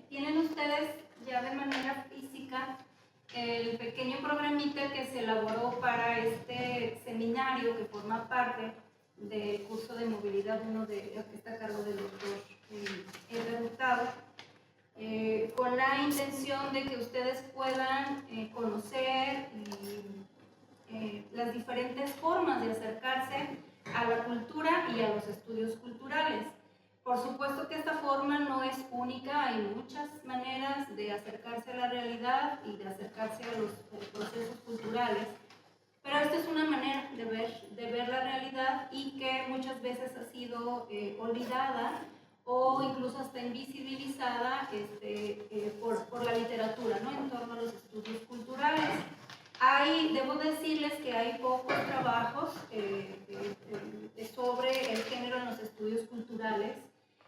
Tienen ustedes ya de manera física el pequeño programita que se elaboró para este seminario que forma parte del curso de movilidad 1 que está a cargo del doctor Edgar Hurtado, con la intención de que ustedes puedan conocer las diferentes formas de acercarse a la cultura y a los estudios culturales. Por supuesto que esta forma no es única, hay muchas maneras de acercarse a la realidad y de acercarse a los procesos culturales, pero esta es una manera de ver la realidad y que muchas veces ha sido olvidada o incluso hasta invisibilizada por la literatura, ¿no?, en torno a los estudios culturales. Debo decirles que hay pocos trabajos sobre el género en los estudios culturales.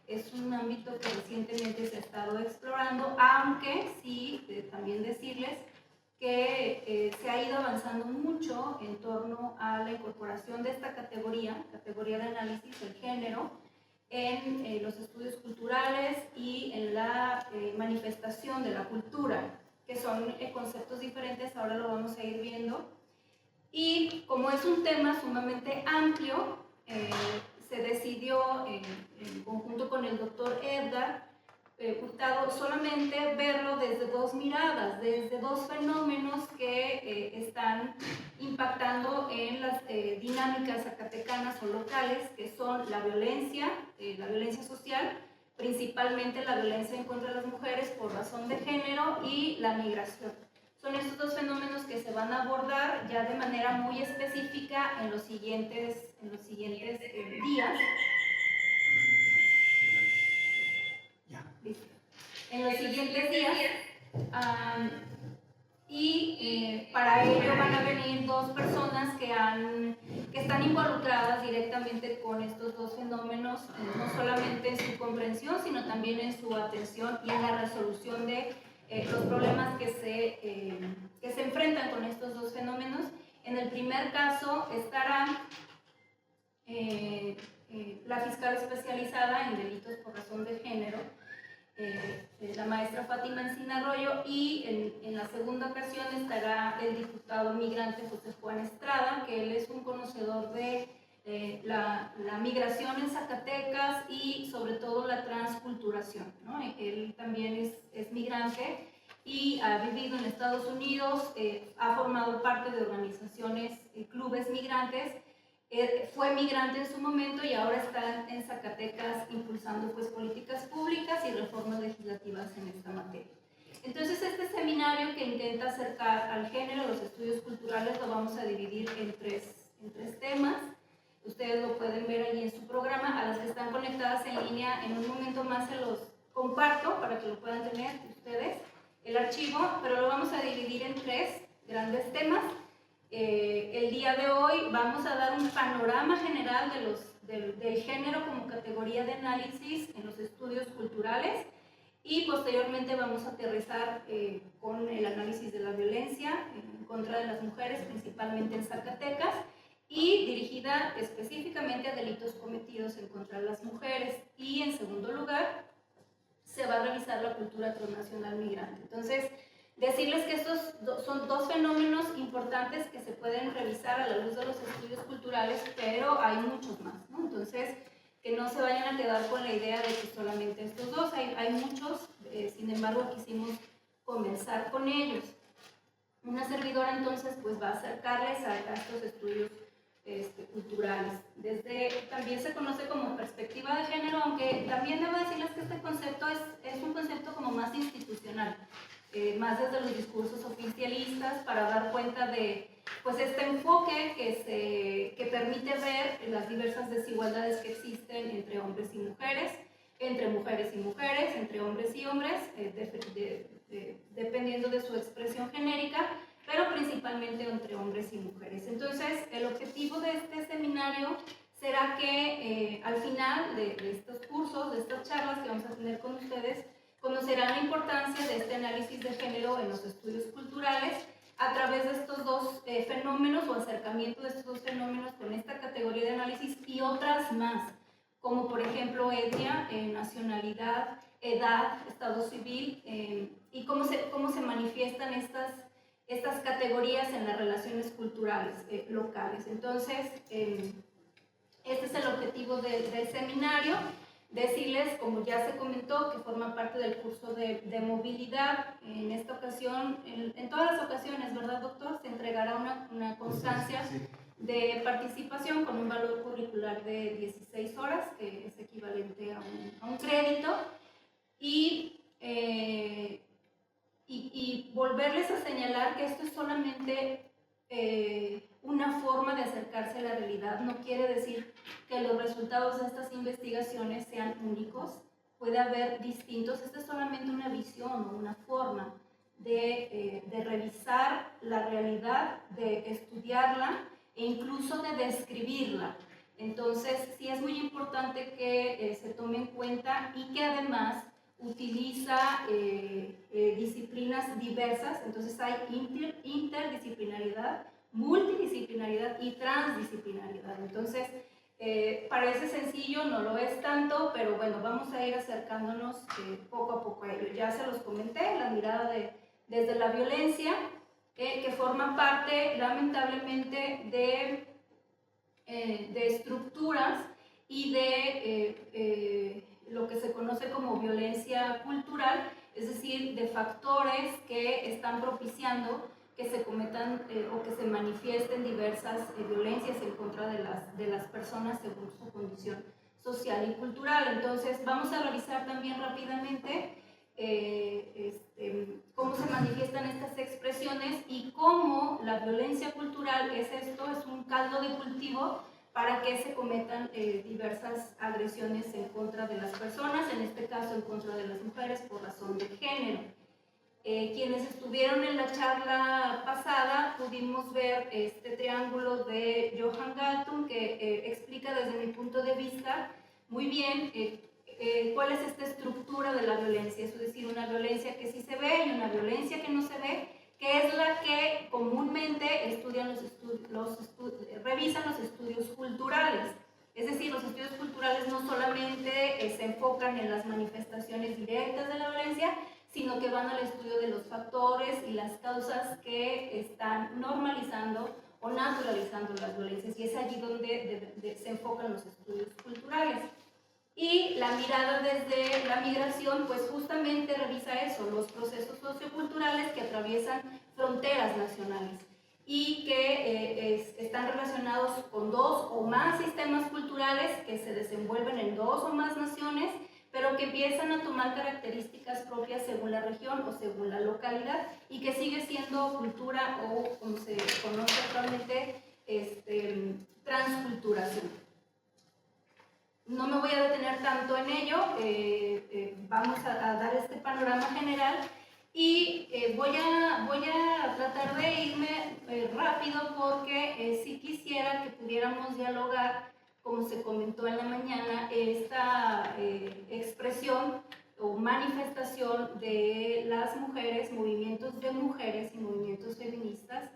Es un ámbito que recientemente se ha estado explorando, aunque sí, también decirles que se ha ido avanzando mucho en torno a la incorporación de esta categoría de análisis del género, en los estudios culturales y en la manifestación de la cultura, que son conceptos diferentes, ahora lo vamos a ir viendo. Y como es un tema sumamente amplio, se decidió en conjunto con el doctor Edgar Hurtado solamente verlo desde dos miradas, desde dos fenómenos que están impactando en las dinámicas zacatecanas o locales, que son la violencia social, principalmente la violencia en contra de las mujeres por razón de género, y la migración. Son estos dos fenómenos que se van a abordar ya de manera muy específica en los siguientes días. En los siguientes días. Para ello van a venir dos personas que están involucradas directamente con estos dos fenómenos, no solamente en su comprensión, sino también en su atención y en la resolución de los problemas que se enfrentan con estos dos fenómenos. En el primer caso estará la fiscal especializada en delitos por razón de género, la maestra Fátima Encina Arroyo, y en la segunda ocasión estará el diputado migrante José Juan Estrada, que él es un conocedor de la migración en Zacatecas y sobre todo la transculturación, ¿no? Él también es migrante y ha vivido en Estados Unidos, ha formado parte de organizaciones, clubes migrantes. Fue migrante en su momento y ahora está en Zacatecas impulsando pues políticas públicas y reformas legislativas en esta materia. Entonces, este seminario que intenta acercar al género, los estudios culturales, lo vamos a dividir en tres temas. Ustedes lo pueden ver allí en su programa. A las que están conectadas en línea, en un momento más se los comparto para que lo puedan tener ustedes, el archivo, pero lo vamos a dividir en tres grandes temas. El día de hoy vamos a dar un panorama general del género como categoría de análisis en los estudios culturales, y posteriormente vamos a aterrizar con el análisis de la violencia en contra de las mujeres, principalmente en Zacatecas, y dirigida específicamente a delitos cometidos en contra de las mujeres. Y en segundo lugar, se va a revisar la cultura transnacional migrante. Entonces, decirles que estos son dos fenómenos importantes que se pueden revisar a la luz de los estudios culturales, pero hay muchos más, ¿no? Entonces, que no se vayan a quedar con la idea de que solamente estos dos, hay muchos, sin embargo, quisimos comenzar con ellos. Una servidora entonces pues va a acercarles a estos estudios culturales. También se conoce como perspectiva de género, aunque también debo decirles que este concepto es un concepto como más institucional, más desde los discursos oficialistas, para dar cuenta de pues este enfoque que permite ver las diversas desigualdades que existen entre hombres y mujeres, entre mujeres y mujeres, entre hombres y hombres, dependiendo de su expresión genérica, pero principalmente entre hombres y mujeres. Entonces, el objetivo de este seminario será que al final de estos cursos, de estas charlas que vamos a tener con ustedes, conocerán la importancia de este análisis de género en los estudios culturales a través de estos dos fenómenos, o acercamiento de estos dos fenómenos con esta categoría de análisis y otras más, como por ejemplo etnia, nacionalidad, edad, estado civil, y cómo se manifiestan estas categorías en las relaciones culturales locales. Entonces, este es el objetivo del seminario. Decirles, como ya se comentó, que forma parte del curso de movilidad. En esta ocasión, en todas las ocasiones, ¿verdad, doctor? Se entregará una constancia de participación con un valor curricular de 16 horas, que es equivalente a un crédito. Y volverles a señalar que esto es solamente una forma de acercarse a la realidad. No quiere decir que los resultados de estas investigaciones sean únicos. Puede haber distintos. Esta es solamente una visión o una forma de revisar la realidad, de estudiarla e incluso de describirla. Entonces, sí es muy importante que se tome en cuenta y que además utiliza disciplinas diversas. Entonces hay interdisciplinaridad, multidisciplinaridad y transdisciplinaridad. Entonces, parece sencillo, no lo es tanto, pero bueno, vamos a ir acercándonos poco a poco a ello. Ya se los comenté, la mirada desde la violencia, que forma parte, lamentablemente, de estructuras y de lo que se conoce como violencia cultural, es decir, de factores que están propiciando que se cometan o que se manifiesten diversas violencias en contra de las personas según su condición social y cultural. Entonces, vamos a revisar también rápidamente cómo se manifiestan estas expresiones y cómo la violencia cultural es un caldo de cultivo para que se cometan diversas agresiones en contra de las personas, en este caso en contra de las mujeres por razón de género. Quienes estuvieron en la charla pasada pudimos ver este triángulo de Johan Galtung que explica desde mi punto de vista muy bien cuál es esta estructura de la violencia, es decir, una violencia que sí se ve y una violencia que no se ve, que es la que comúnmente estudian revisan los estudios culturales. Es decir, los estudios culturales no solamente se enfocan en las manifestaciones directas de la violencia, sino que van al estudio de los factores y las causas que están normalizando o naturalizando las violencias, y es allí donde se enfocan los estudios culturales. Y la mirada desde la migración, pues justamente revisa eso, los procesos socioculturales que atraviesan fronteras nacionales y que están relacionados con dos o más sistemas culturales que se desenvuelven en dos o más naciones, pero que empiezan a tomar características propias según la región o según la localidad, y que sigue siendo cultura o, como se conoce actualmente, transculturación. No me voy a detener tanto en ello, vamos a dar este panorama general y voy a tratar de irme rápido porque sí quisiera que pudiéramos dialogar, como se comentó en la mañana, esta expresión o manifestación de las mujeres, movimientos de mujeres y movimientos feministas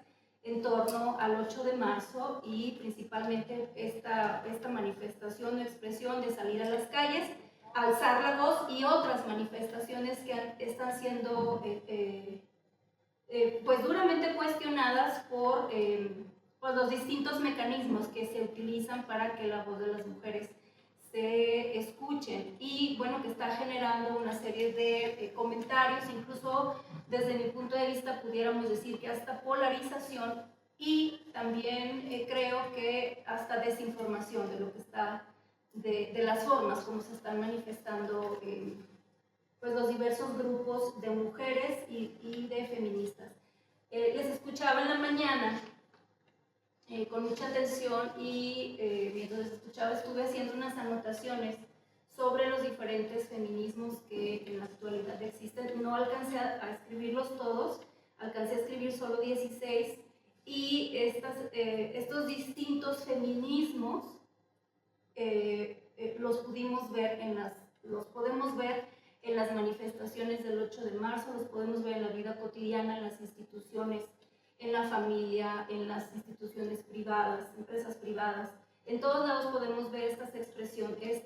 en torno al 8 de marzo y principalmente esta manifestación o expresión de salir a las calles, alzar la voz y otras manifestaciones que están siendo pues duramente cuestionadas por los distintos mecanismos que se utilizan para que la voz de las mujeres se escuchen, y bueno, que está generando una serie de comentarios, incluso desde mi punto de vista pudiéramos decir que hasta polarización, y también creo que hasta desinformación de lo que está, de las formas como se están manifestando pues los diversos grupos de mujeres y de feministas. Les escuchaba en la mañana con mucha atención y mientras les escuchaba estuve haciendo unas anotaciones sobre los diferentes feminismos que en la actualidad existen. No alcancé a escribirlos todos, alcancé a escribir solo 16, y estos distintos feminismos los podemos ver en las manifestaciones del 8 de marzo, los podemos ver en la vida cotidiana, en las instituciones, en la familia, en las instituciones privadas, empresas privadas. En todos lados podemos ver estas expresiones,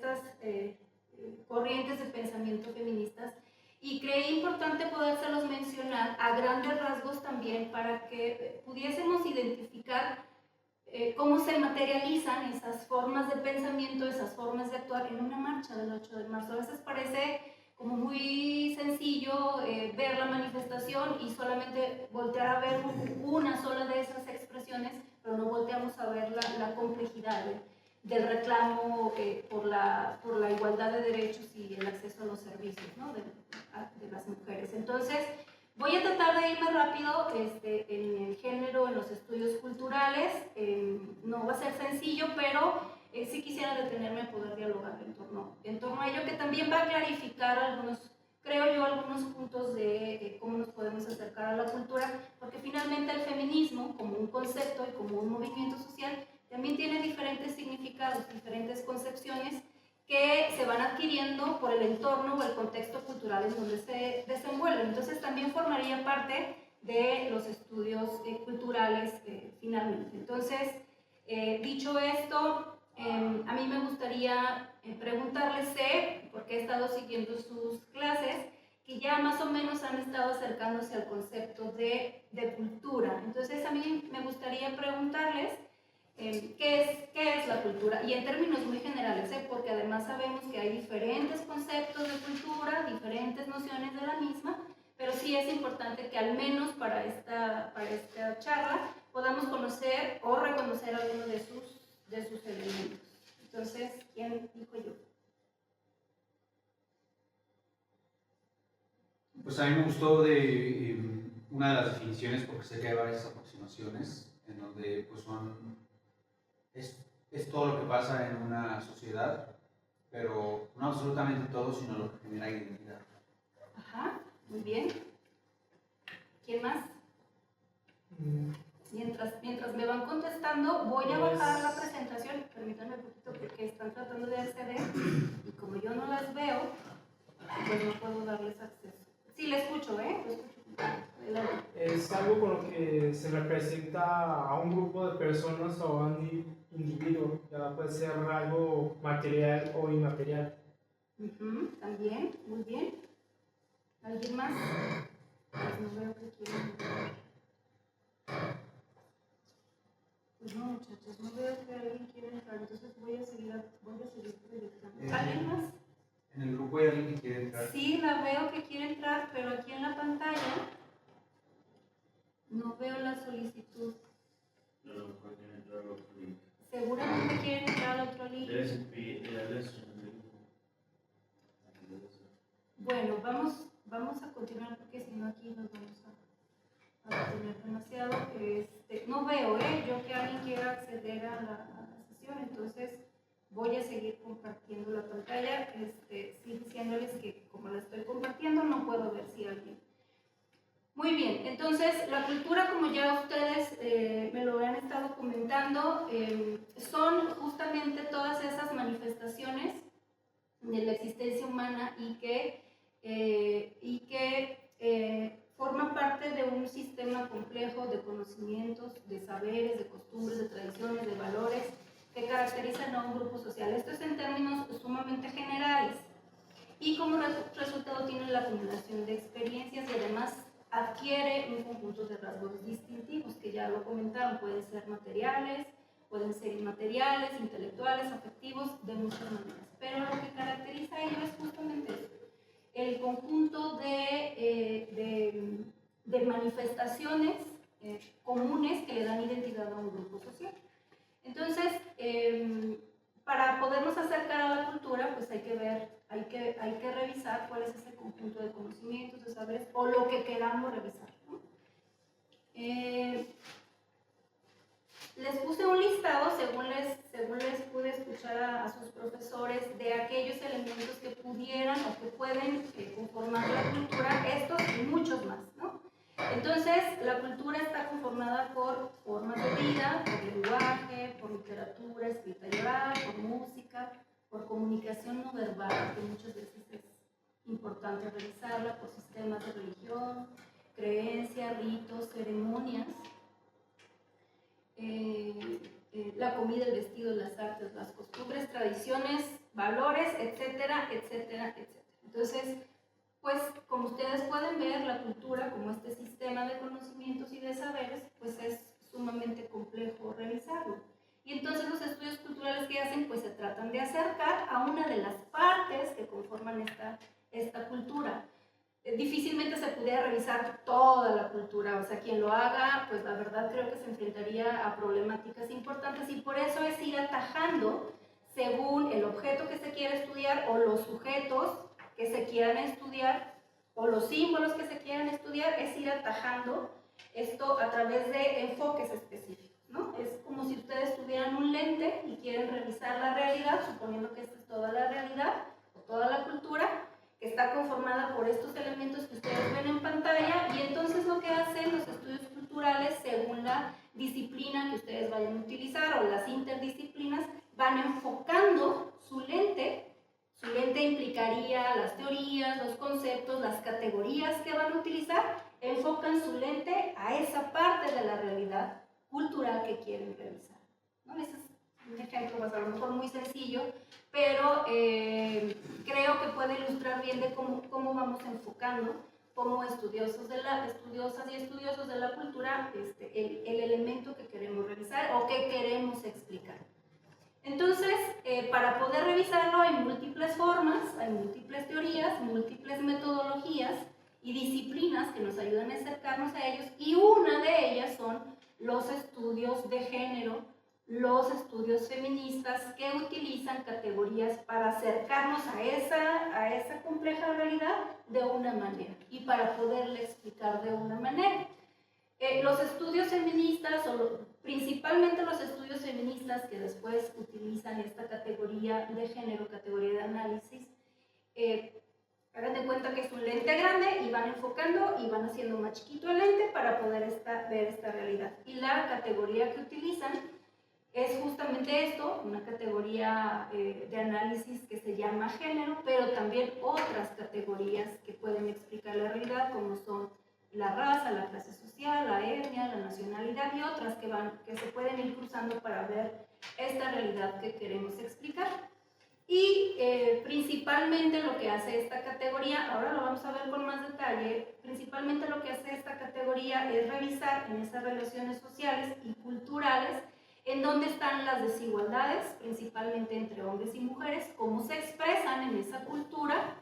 corrientes de pensamiento feministas, y creí importante podérselos mencionar a grandes rasgos también para que pudiésemos identificar cómo se materializan esas formas de pensamiento, esas formas de actuar en una marcha del 8 de marzo. A veces parece como muy sencillo ver la manifestación y solamente voltear a ver una sola de esas expresiones, pero no volteamos a ver la complejidad del reclamo por la igualdad de derechos y el acceso a los servicios, ¿no? de las mujeres. Entonces, voy a tratar de irme rápido en el género, en los estudios culturales. No va a ser sencillo, pero sí quisiera detenerme a poder dialogar en torno a ello, que también va a clarificar algunos, creo yo, algunos puntos de cómo nos podemos acercar a la cultura, porque finalmente el feminismo, como un concepto y como un movimiento social, también tiene diferentes significados, diferentes concepciones que se van adquiriendo por el entorno o el contexto cultural en donde se desenvuelven. Entonces también formaría parte de los estudios culturales finalmente. Entonces, dicho esto, a mí me gustaría preguntarle, porque he estado siguiendo sus clases, que ya más o menos han estado acercándose al concepto de cultura. Entonces a mí me gustaría preguntarles ¿qué es la cultura? Y en términos muy generales, porque además sabemos que hay diferentes conceptos de cultura, diferentes nociones de la misma, pero sí es importante que al menos para esta charla podamos conocer o reconocer algunos de sus elementos. Entonces, ¿quién dijo yo? Pues a mí me gustó una de las definiciones, porque sé que hay varias aproximaciones en donde pues es todo lo que pasa en una sociedad, pero no absolutamente todo, sino lo que genera identidad. Ajá, muy bien. ¿Quién más? Mientras me van contestando, voy a bajar la presentación. Permítanme un poquito porque están tratando de acceder y como yo no las veo, pues no puedo darles acceso. Sí, le escucho, ¿eh? Lo escucho. Es algo con lo que se representa a un grupo de personas o a un individuo. Ya puede ser algo material o inmaterial. También, muy bien. ¿Alguien más? Pues no veo que quieran entrar. Pues no, muchachos, no veo que alguien quiera entrar, entonces voy a seguir proyectando. ¿Alguien más? En el grupo hay alguien que quiere entrar. Sí, la veo que quiere entrar, pero aquí en la pantalla no veo la solicitud. No, quieren entrar al otro link. Seguramente quieren entrar al otro link. Bueno, vamos a continuar porque si no aquí nos vamos a tener demasiado. No veo, yo que alguien quiera acceder a la sesión, entonces voy a seguir compartiendo la pantalla, sí diciéndoles que como la estoy compartiendo no puedo ver si alguien. Muy bien, entonces la cultura, como ya ustedes me lo han estado comentando, son justamente todas esas manifestaciones de la existencia humana y que forma parte de un sistema complejo de conocimientos, de saberes, de costumbres, de tradiciones, de valores que caracterizan a un grupo social. Esto es en términos sumamente generales y como resultado tiene la acumulación de experiencias y además adquiere un conjunto de rasgos distintivos que ya lo comentaron, pueden ser materiales, pueden ser inmateriales, intelectuales, afectivos, de muchas maneras. Pero lo que caracteriza a ello es justamente eso, el conjunto de manifestaciones comunes que le dan identidad a un grupo social. Entonces, para podernos acercar a la cultura, pues hay que ver, hay que revisar cuál es ese conjunto de conocimientos, de saberes, o lo que queramos revisar, ¿no? Les puse un listado, según les pude escuchar a sus profesores, de aquellos elementos que pudieran o que pueden conformar la cultura, estos y muchos más, ¿no? Entonces, la cultura está conformada por formas de vida, por lenguaje, por literatura escrita y oral, por música, por comunicación no verbal, que muchas veces es importante revisarla, por sistemas de religión, creencias, ritos, ceremonias, la comida, el vestido, las artes, las costumbres, tradiciones valores, etcétera, etcétera, etcétera. Entonces, pues como ustedes pueden ver, la cultura como este sistema de conocimientos y de saberes, pues es sumamente complejo realizarlo. Y entonces los estudios culturales que hacen, pues se tratan de acercar a una de las partes que conforman esta cultura. Difícilmente se pudiera revisar toda la cultura, o sea, quien lo haga, pues la verdad creo que se enfrentaría a problemáticas importantes, y por eso es ir atajando según el objeto que se quiera estudiar o los sujetos que se quieran estudiar o los símbolos que se quieran estudiar, es ir atajando esto a través de enfoques específicos, ¿no? Es como si ustedes tuvieran un lente y quieren revisar la realidad, suponiendo que esta es toda la realidad o toda la cultura, que está conformada por estos elementos que ustedes ven en pantalla, y entonces lo que hacen los estudios culturales, según la disciplina que ustedes vayan a utilizar o las interdisciplinas, van enfocando su lente. Su lente implicaría las teorías, los conceptos, las categorías que van a utilizar, enfocan su lente a esa parte de la realidad cultural que quieren revisar, ¿no? Ese es un ejemplo, pues, a lo mejor muy sencillo, pero creo que puede ilustrar bien de cómo vamos enfocando como estudiosas y estudiosos de la cultura el elemento que queremos revisar o que queremos explicar. Entonces, para poder revisarlo hay múltiples formas, hay múltiples teorías, múltiples metodologías y disciplinas que nos ayudan a acercarnos a ellos, y una de ellas son los estudios de género, los estudios feministas, que utilizan categorías para acercarnos a esa compleja realidad de una manera y para poderle explicar de una manera. Los estudios feministas, principalmente los estudios feministas que después utilizan esta categoría de género, categoría de análisis, hagan de cuenta que es un lente grande y van enfocando y van haciendo más chiquito el lente para poder ver esta realidad. Y la categoría que utilizan es justamente esto, una categoría de análisis que se llama género, pero también otras categorías que pueden explicar la realidad, como son la raza, la clase social, la etnia, la nacionalidad y otras que se pueden ir cruzando para ver esta realidad que queremos explicar. Y principalmente lo que hace esta categoría, ahora lo vamos a ver con más detalle, principalmente lo que hace esta categoría es revisar en esas relaciones sociales y culturales en dónde están las desigualdades, principalmente entre hombres y mujeres, cómo se expresan en esa cultura,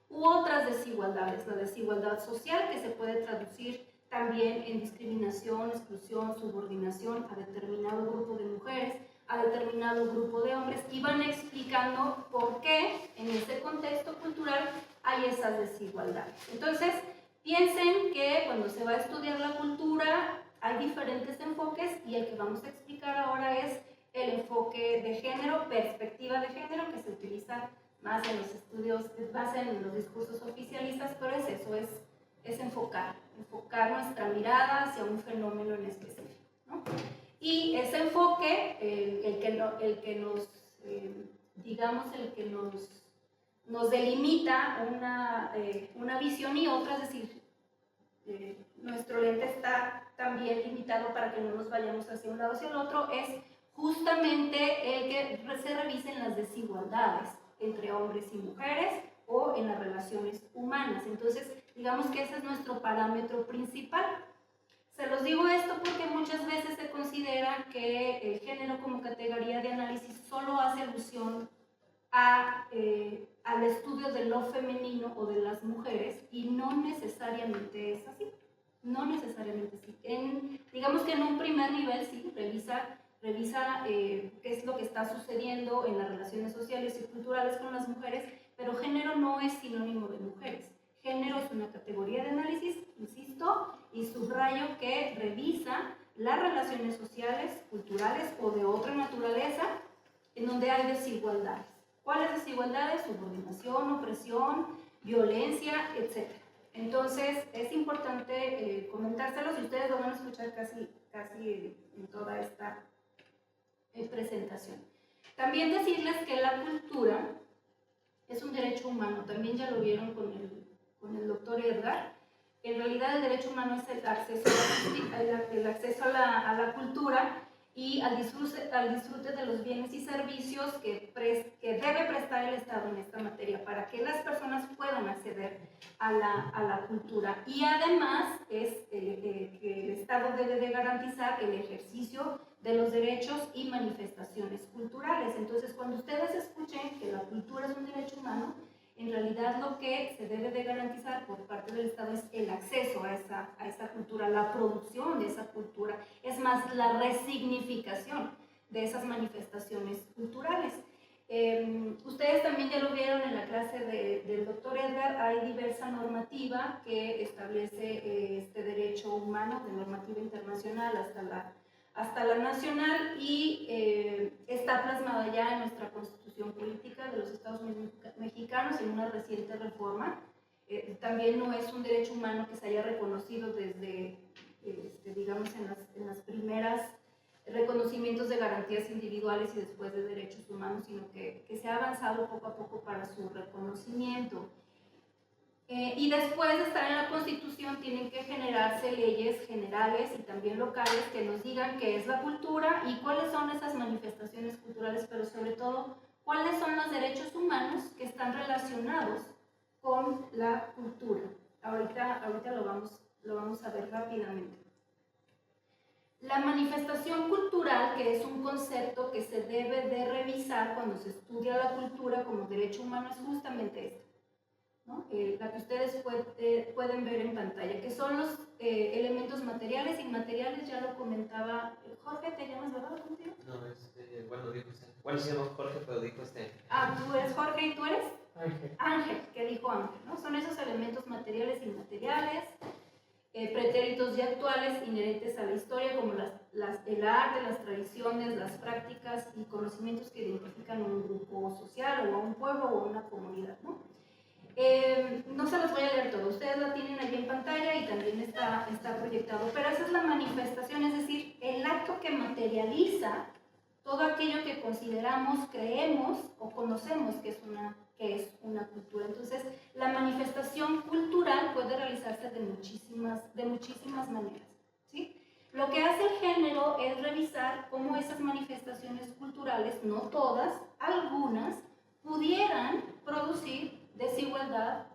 u otras desigualdades, la desigualdad social, que se puede traducir también en discriminación, exclusión, subordinación a determinado grupo de mujeres, a determinado grupo de hombres, y van explicando por qué en ese contexto cultural hay esas desigualdades. Entonces, piensen que cuando se va a estudiar la cultura hay diferentes enfoques, y el que vamos a explicar ahora es el enfoque de género, perspectiva de género, que se utiliza más en los estudios, más en los discursos oficialistas, pero es eso, es enfocar nuestra mirada hacia un fenómeno en específico, ¿no? Y ese enfoque, el que nos delimita una visión y otra, es decir, nuestro lente está también limitado para que no nos vayamos hacia un lado o hacia el otro, es justamente el que se revisen las desigualdades entre hombres y mujeres o en las relaciones humanas. Entonces, digamos que ese es nuestro parámetro principal. Se los digo esto porque muchas veces se considera que el género como categoría de análisis solo hace alusión al estudio de lo femenino o de las mujeres, y no necesariamente es así. No necesariamente sí. Digamos que en un primer nivel sí, revisa qué es lo que está sucediendo en las relaciones sociales y culturales con las mujeres, pero género no es sinónimo de mujeres. Género es una categoría de análisis, insisto, y subrayo que revisa las relaciones sociales, culturales o de otra naturaleza en donde hay desigualdades. ¿Cuáles desigualdades? Subordinación, opresión, violencia, etc. Entonces, es importante comentárselos, y ustedes lo van a escuchar casi en toda esta presentación. También decirles que la cultura es un derecho humano, también ya lo vieron con el doctor Edgar. En realidad el derecho humano es el acceso a la cultura, y al disfrute de los bienes y servicios que debe prestar el Estado en esta materia para que las personas puedan acceder a la cultura. Y además que el Estado debe de garantizar el ejercicio de los derechos y manifestaciones culturales. Entonces, cuando ustedes escuchen que la cultura es un derecho humano, en realidad lo que se debe de garantizar por parte del Estado es el acceso a esa cultura, la producción de esa cultura, es más, la resignificación de esas manifestaciones culturales. Ustedes también ya lo vieron en la clase del doctor Edgar, hay diversa normativa que establece este derecho humano, de normativa internacional hasta la nacional, y está plasmada ya en nuestra Constitución Política de los Estados Mexicanos en una reciente reforma. También no es un derecho humano que se haya reconocido desde, digamos, en las primeras reconocimientos de garantías individuales y después de derechos humanos, sino que se ha avanzado poco a poco para su reconocimiento. Y después de estar en la Constitución tienen que generarse leyes generales y también locales que nos digan qué es la cultura y cuáles son esas manifestaciones culturales, pero sobre todo cuáles son los derechos humanos que están relacionados con la cultura. Ahorita lo vamos a ver rápidamente. La manifestación cultural, que es un concepto que se debe de revisar cuando se estudia la cultura como derecho humano, es justamente esto, ¿no? La que ustedes pueden ver en pantalla, que son los elementos materiales e inmateriales. Ya lo comentaba Jorge. ¿Te llamas, verdad, contigo? No, bueno, dijo usted. Bueno, se llama Jorge, pero dijo usted. Ah, tú eres Jorge y tú eres Ángel. Ángel, que dijo Ángel, ¿no? Son esos elementos materiales e inmateriales, pretéritos y actuales inherentes a la historia, como el arte, las tradiciones, las prácticas y conocimientos que identifican a un grupo social o a un pueblo o a una comunidad, ¿no? No se los voy a leer todo, ustedes la tienen ahí en pantalla y también está proyectado, pero esa es la manifestación, es decir, el acto que materializa todo aquello que consideramos, creemos o conocemos que es una cultura. Entonces, la manifestación cultural puede realizarse de muchísimas maneras, ¿sí? Lo que hace el género es revisar cómo esas manifestaciones culturales, no todas, algunas, pudieran producir desigualdad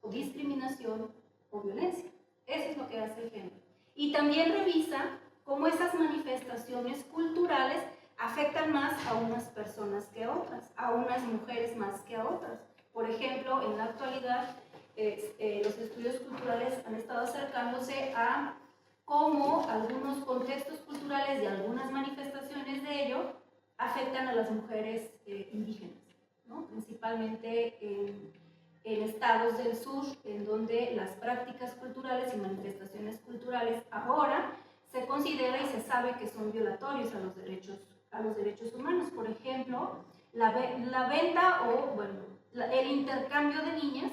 o discriminación o violencia. Eso es lo que hace el género. Y también revisa cómo esas manifestaciones culturales afectan más a unas personas que a otras, a unas mujeres más que a otras. Por ejemplo, en la actualidad, los estudios culturales han estado acercándose a cómo algunos contextos culturales y algunas manifestaciones de ello afectan a las mujeres indígenas, ¿no? Principalmente en estados del sur, en donde las prácticas culturales y manifestaciones culturales ahora se considera y se sabe que son violatorios a los derechos humanos. Por ejemplo, la venta o, bueno, el intercambio de niñas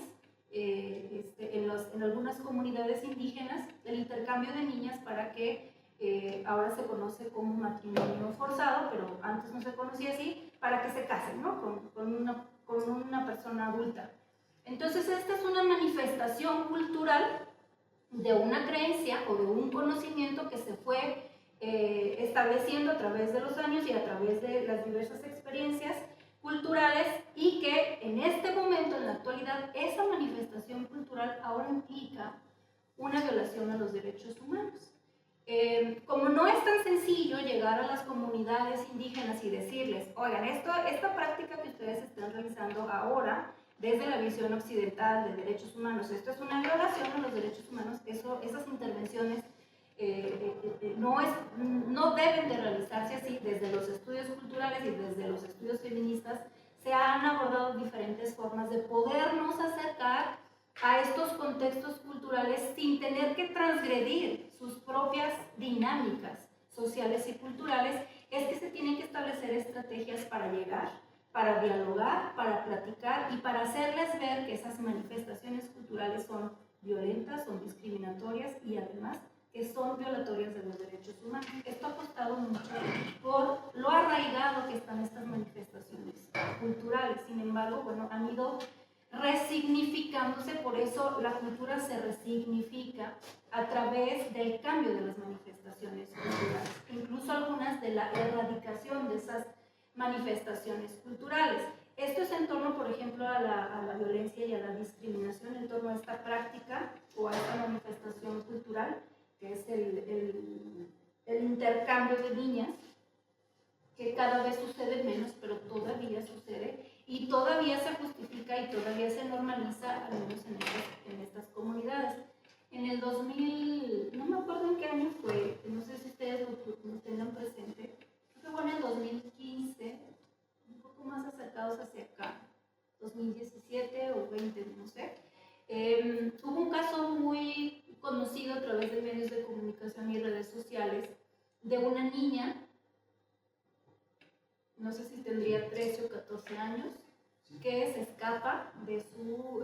en algunas comunidades indígenas, el intercambio de niñas para que ahora se conoce como matrimonio forzado, pero antes no se conocía así, para que se casen, ¿no? con una persona adulta. Entonces, esta es una manifestación cultural de una creencia o de un conocimiento que se fue estableciendo a través de los años y a través de las diversas experiencias culturales, y que en este momento, en la actualidad, esa manifestación cultural ahora implica una violación a los derechos humanos. Como no es tan sencillo llegar a las comunidades indígenas y decirles, oigan, esta práctica que ustedes están realizando ahora desde la visión occidental de derechos humanos, esto es una violación a los derechos humanos, esas intervenciones no deben de realizarse así. Desde los estudios culturales y desde los estudios feministas se han abordado diferentes formas de podernos acercar a estos contextos culturales sin tener que transgredir sus propias dinámicas sociales y culturales. Es que se tienen que establecer estrategias para llegar, para dialogar, para platicar y para hacerles ver que esas manifestaciones culturales son violentas, son discriminatorias y además que son violatorias de los derechos humanos. Esto ha costado mucho por lo arraigado que están estas manifestaciones culturales. Sin embargo, bueno, han ido resignificándose, por eso la cultura se resignifica a través del cambio de las manifestaciones culturales. Incluso incluso algunas de la erradicación de esas manifestaciones culturales. Esto es en torno, por ejemplo, a la violencia y a la discriminación, en torno a esta práctica o a esta manifestación cultural, que es el intercambio de niñas, que cada vez sucede menos, pero todavía sucede, y todavía se justifica y todavía se normaliza, al menos en estas comunidades. En el 2000, no me acuerdo en qué año fue, no sé si ustedes lo tengan presente, creo que fue en el 2015, un poco más acercados hacia acá, 2017 o 20, no sé. Hubo un caso muy conocido a través de medios de comunicación y redes sociales de una niña, no sé si tendría 13 o 14 años, que se escapa de su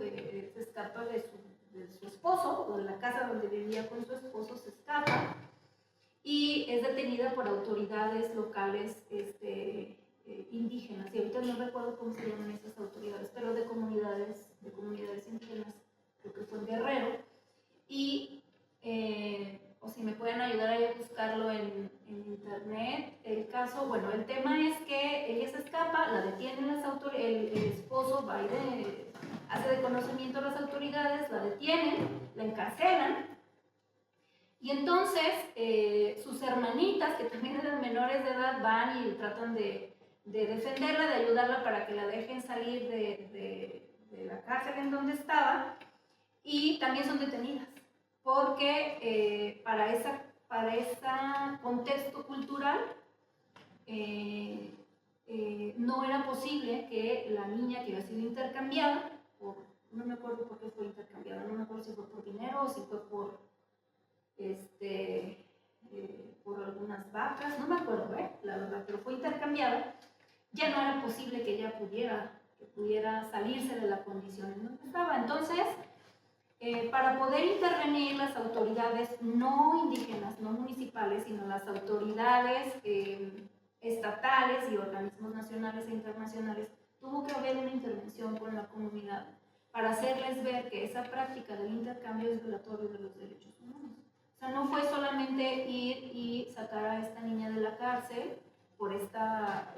esposo, o de la casa donde vivía con su esposo, se escapa y es detenida por autoridades locales indígenas, y ahorita no recuerdo cómo se llaman esas autoridades, pero de comunidades indígenas, creo que fue en Guerrero, y o si me pueden ayudar ahí a buscarlo en internet, el caso, bueno, el tema es que ella se escapa, la detienen las autoridades, el esposo va y hace de conocimiento a las autoridades, la detienen, la encarcelan, y entonces sus hermanitas, que también eran menores de edad, van y tratan de defenderla, de ayudarla para que la dejen salir de la cárcel en donde estaba, y también son detenidas, porque para ese contexto cultural no era posible que la niña que había sido intercambiada, no me acuerdo por qué fue intercambiada, no me acuerdo si fue por dinero o si fue por algunas vacas, no me acuerdo, la verdad, pero fue intercambiada, ya no era posible que ella pudiera salirse de la condición en donde estaba. Entonces, para poder intervenir las autoridades no indígenas, no municipales, sino las autoridades estatales y organismos nacionales e internacionales, tuvo que haber una intervención con la comunidad para hacerles ver que esa práctica del intercambio es violatorio de los derechos humanos. O sea, no fue solamente ir y sacar a esta niña de la cárcel por esta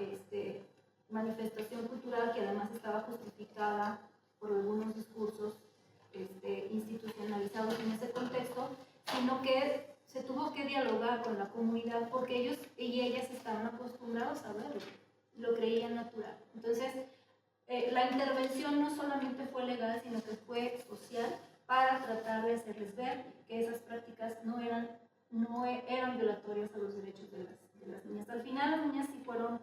manifestación cultural que además estaba justificada por algunos discursos institucionalizados en ese contexto, sino que se tuvo que dialogar con la comunidad porque ellos y ellas estaban acostumbrados a verlo, lo creían natural. Entonces, la intervención no solamente fue legal, sino que fue social para tratar de hacerles ver que esas prácticas no eran violatorias a los derechos de las niñas. Al final las niñas sí fueron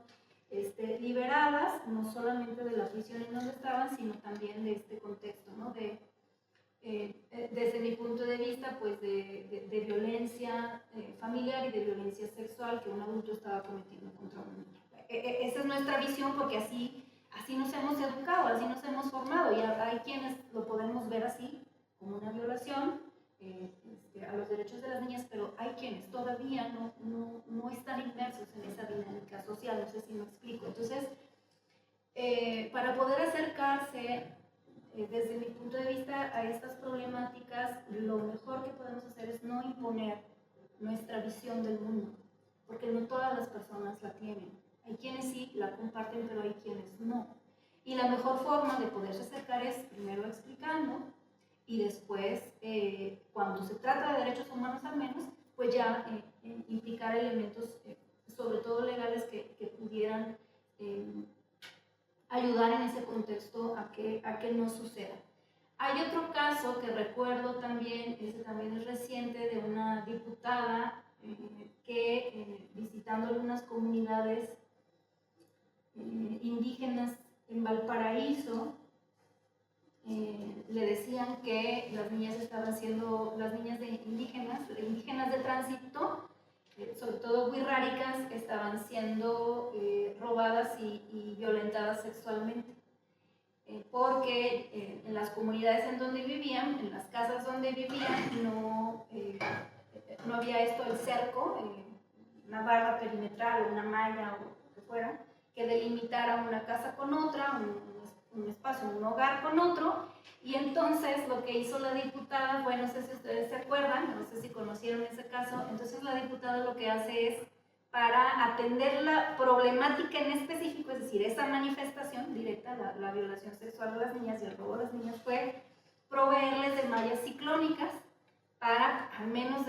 liberadas, no solamente de la prisión en donde estaban, sino también de este contexto, ¿no? Desde mi punto de vista, pues de violencia familiar y de violencia sexual que un adulto estaba cometiendo contra un niño. Esa es nuestra visión porque así nos hemos educado, así nos hemos formado, y hay quienes lo podemos ver así, como una violación a los derechos de las niñas, pero hay quienes todavía no están inmersos en esa dinámica social, no sé si me explico. Entonces, para poder acercarse desde mi punto de vista a estas problemáticas, lo mejor que podemos hacer es no imponer nuestra visión del mundo, porque no todas las personas la tienen. Hay quienes sí la comparten, pero hay quienes no. Y la mejor forma de poderse acercar es primero explicando y después, cuando se trata de derechos humanos al menos, pues ya implicar elementos, sobre todo legales, que pudieran ayudar en ese contexto a que no suceda. Hay otro caso que recuerdo también, ese también es reciente, de una diputada que visitando algunas comunidades indígenas en Valparaíso, le decían que las niñas indígenas de tránsito, sobre todo wixárikas, estaban siendo robadas y violentadas sexualmente, porque en las comunidades en donde vivían, en las casas donde vivían, no había esto, el cerco, una barra perimetral o una malla o lo que fuera, que delimitara una casa con otra, un espacio, un hogar con otro. Y entonces lo que hizo la diputada, bueno, no sé si ustedes se acuerdan, no sé si conocieron ese caso, entonces la diputada lo que hace es para atender la problemática en específico, es decir, esa manifestación directa, la violación sexual de las niñas y el robo de las niñas, fue proveerles de mallas ciclónicas para al menos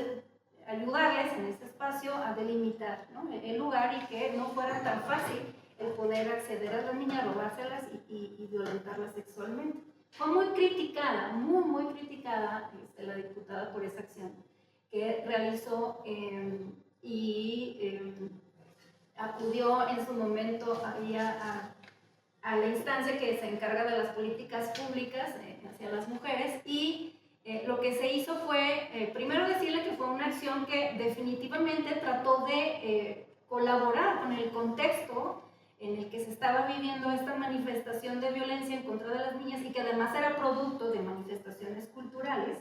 ayudarles en ese espacio a delimitar, ¿no?, el lugar y que no fuera tan fácil el poder acceder a las niñas, robárselas y violentarlas sexualmente. Fue muy criticada, muy criticada la diputada por esa acción que realizó acudió en su momento ahí a la instancia que se encarga de las políticas públicas hacia las mujeres y lo que se hizo fue primero decirle que fue una acción que definitivamente trató de colaborar con el contexto en el que se estaba viviendo esta manifestación de violencia en contra de las niñas y que además era producto de manifestaciones culturales,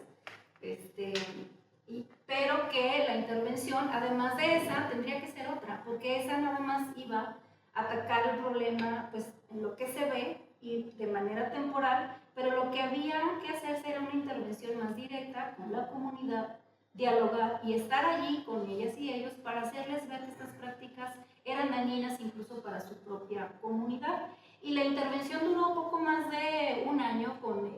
pero que la intervención, además de esa, tendría que ser otra, porque esa nada más iba a atacar el problema pues, en lo que se ve y de manera temporal, pero lo que había que hacerse era una intervención más directa con la comunidad, dialogar y estar allí con ellas y ellos para hacerles ver que estas prácticas eran dañinas incluso para su propia comunidad. Y la intervención duró poco más de un año con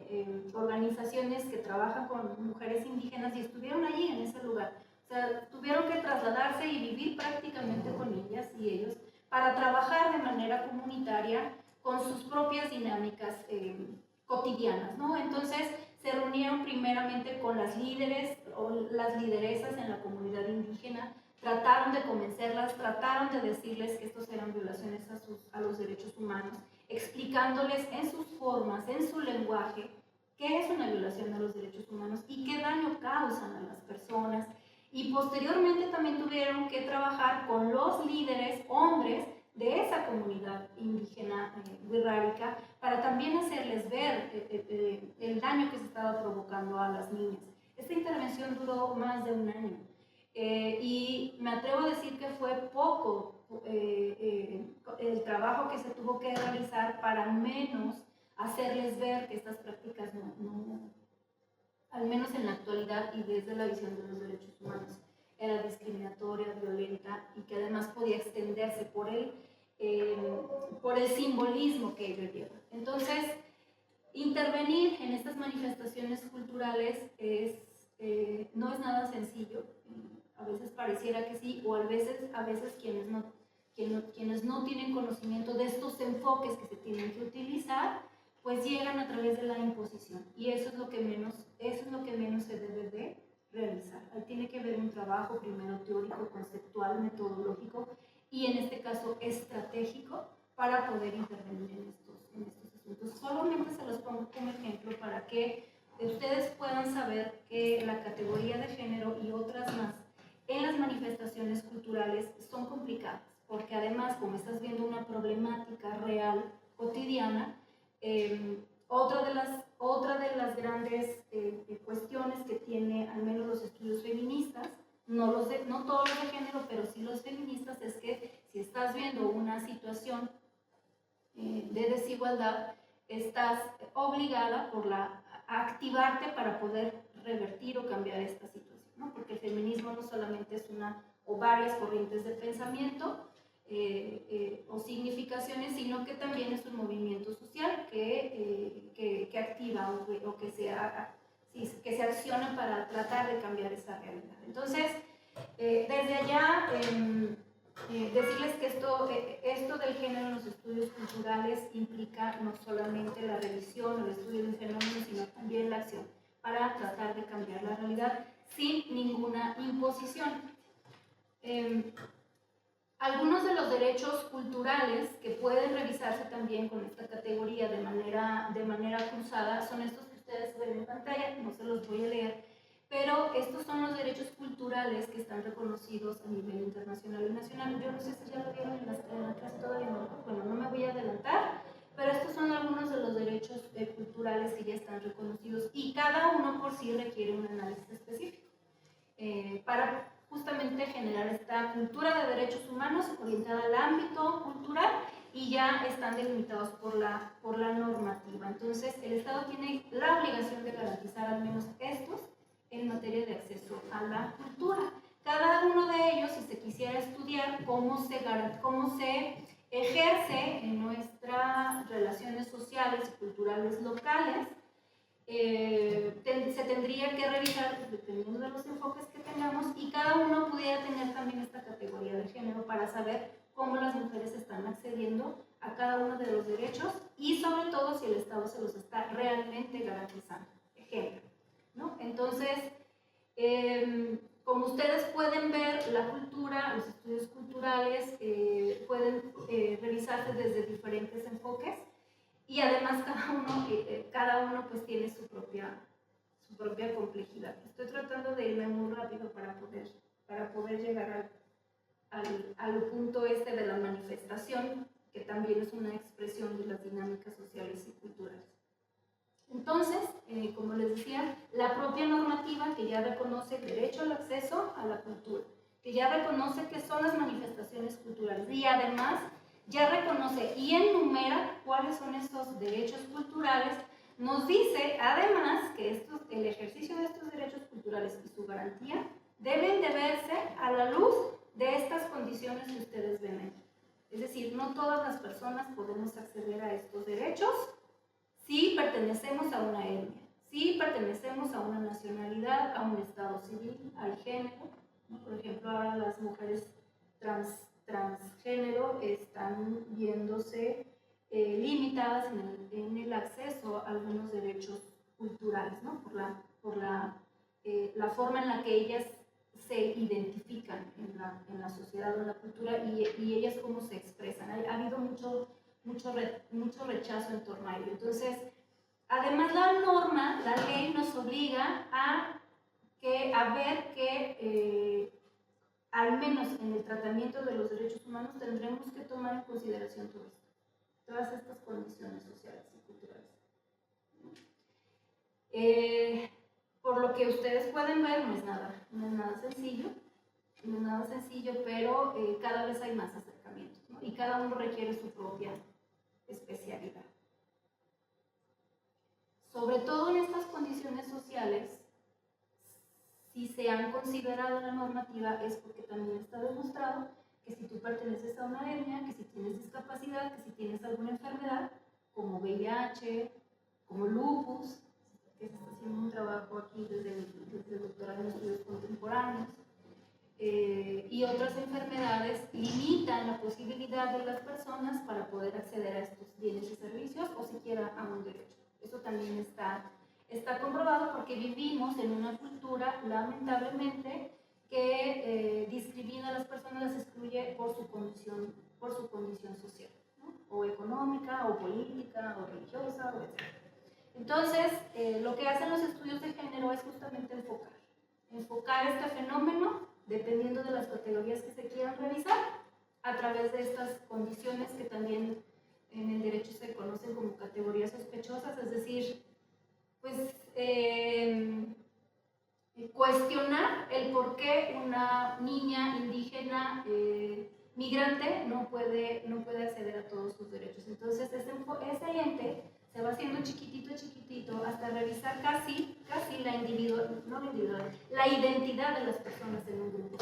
organizaciones que trabajan con mujeres indígenas y estuvieron allí en ese lugar. O sea, tuvieron que trasladarse y vivir prácticamente con ellas y ellos para trabajar de manera comunitaria con sus propias dinámicas cotidianas, ¿no? Entonces se reunieron primeramente con las líderes o las lideresas en la comunidad indígena, trataron de convencerlas, trataron de decirles que estos eran violaciones a los derechos humanos, explicándoles en sus formas, en su lenguaje, qué es una violación a los derechos humanos y qué daño causan a las personas. Y posteriormente también tuvieron que trabajar con los líderes hombres de esa comunidad indígena wixárika para también hacerles ver el daño que se estaba provocando a las niñas. Esta intervención duró más de un año y me atrevo a decir que fue poco el trabajo que se tuvo que realizar para al menos hacerles ver que estas prácticas al menos en la actualidad y desde la visión de los derechos humanos, era discriminatoria, violenta y que además podía extenderse por el simbolismo que ello lleva. Entonces, intervenir en estas manifestaciones culturales no es nada sencillo. A veces pareciera que sí, o a veces quienes no tienen conocimiento de estos enfoques que se tienen que utilizar, pues llegan a través de la imposición. Y eso es lo que menos se debe de realizar. Ahí tiene que haber un trabajo primero teórico, conceptual, metodológico y en este caso estratégico para poder intervenir en estos asuntos. Solamente se los pongo como ejemplo para que ustedes puedan saber que la categoría de género y otras más en las manifestaciones culturales son complicadas, porque además, como estás viendo una problemática real, cotidiana, otra de las grandes cuestiones que tiene al menos los estudios feministas, no todos los de género, pero sí los feministas, es que si estás viendo una situación de desigualdad, estás obligada a activarte para poder revertir o cambiar esta situación, ¿no? Porque el feminismo no solamente es una o varias corrientes de pensamiento o significaciones, sino que también es un movimiento social que activa o que se acciona para tratar de cambiar esa realidad. Entonces, desde allá, decirles que esto del género en los estudios culturales implica no solamente la revisión o el estudio del fenómeno, sino también la acción para tratar de cambiar la realidad sin ninguna imposición. Algunos de los derechos culturales que pueden revisarse también con esta categoría de manera cruzada son estos que ustedes ven en pantalla, no se los voy a leer, pero estos son los derechos culturales que están reconocidos a nivel internacional y nacional. Yo no sé si ya lo vieron en la clase todavía, bueno, no me voy a adelantar, pero estos son algunos de los derechos culturales que ya están reconocidos y cada uno por sí requiere un análisis específico para justamente generar esta cultura de derechos humanos orientada al ámbito cultural y ya están delimitados por la normativa. Entonces, el Estado tiene la obligación de garantizar al menos estos en materia de acceso a la cultura. Cada uno de ellos, si se quisiera estudiar cómo se ejerce en nuestras relaciones sociales y culturales locales. Se tendría que revisar dependiendo de los enfoques que tengamos y cada uno pudiera tener también esta categoría de género para saber cómo las mujeres están accediendo a cada uno de los derechos y sobre todo si el Estado se los está realmente garantizando. Ejemplo, ¿no? Entonces, como ustedes pueden ver, la cultura, los estudios culturales pueden revisarse desde diferentes enfoques y además cada uno pues tiene su propia complejidad. Estoy tratando de irme muy rápido para poder llegar al punto de la manifestación, que también es una expresión de las dinámicas sociales y culturales. Entonces, como les decía, la propia normativa que ya reconoce el derecho al acceso a la cultura, que ya reconoce qué son las manifestaciones culturales y además ya reconoce y enumera cuáles son estos derechos culturales, nos dice además que el ejercicio de estos derechos culturales y su garantía deben de verse a la luz de estas condiciones que ustedes ven ahí. Es decir, no todas las personas podemos acceder a estos derechos si pertenecemos a una etnia, si pertenecemos a una nacionalidad, a un estado civil, al género, ¿no? Por ejemplo, ahora las mujeres transgénero están viéndose limitadas en el acceso a algunos derechos culturales, ¿no? por la forma en la que ellas se identifican en la sociedad o en la cultura y ellas cómo se expresan. Ha habido mucho rechazo en torno a ello. Entonces, además la ley nos obliga a ver que al menos en el tratamiento de los derechos humanos tendremos que tomar en consideración todas estas condiciones sociales y culturales. Por lo que ustedes pueden ver, no es nada sencillo, pero cada vez hay más acercamientos, ¿no? Y cada uno requiere su propia especialidad. Sobre todo en estas condiciones sociales, si se han considerado en la normativa es porque también está demostrado que si tú perteneces a una etnia, que si tienes discapacidad, que si tienes alguna enfermedad, como VIH, como lupus, que se está haciendo un trabajo aquí desde el doctorado en estudios contemporáneos, y otras enfermedades limitan la posibilidad de las personas para poder acceder a estos bienes y servicios o siquiera a un derecho. Eso también está comprobado porque vivimos en una cultura, lamentablemente, que discrimina a las personas, las excluye por su condición social, ¿no? O económica, o política, o religiosa, o etc. Entonces, lo que hacen los estudios de género es justamente enfocar este fenómeno dependiendo de las categorías que se quieran revisar a través de estas condiciones que también en el derecho se conocen como categorías sospechosas, es decir, pues cuestionar el por qué una niña indígena migrante no puede acceder a todos sus derechos. Entonces ese lente se va haciendo chiquitito hasta revisar casi la identidad de las personas en un grupo.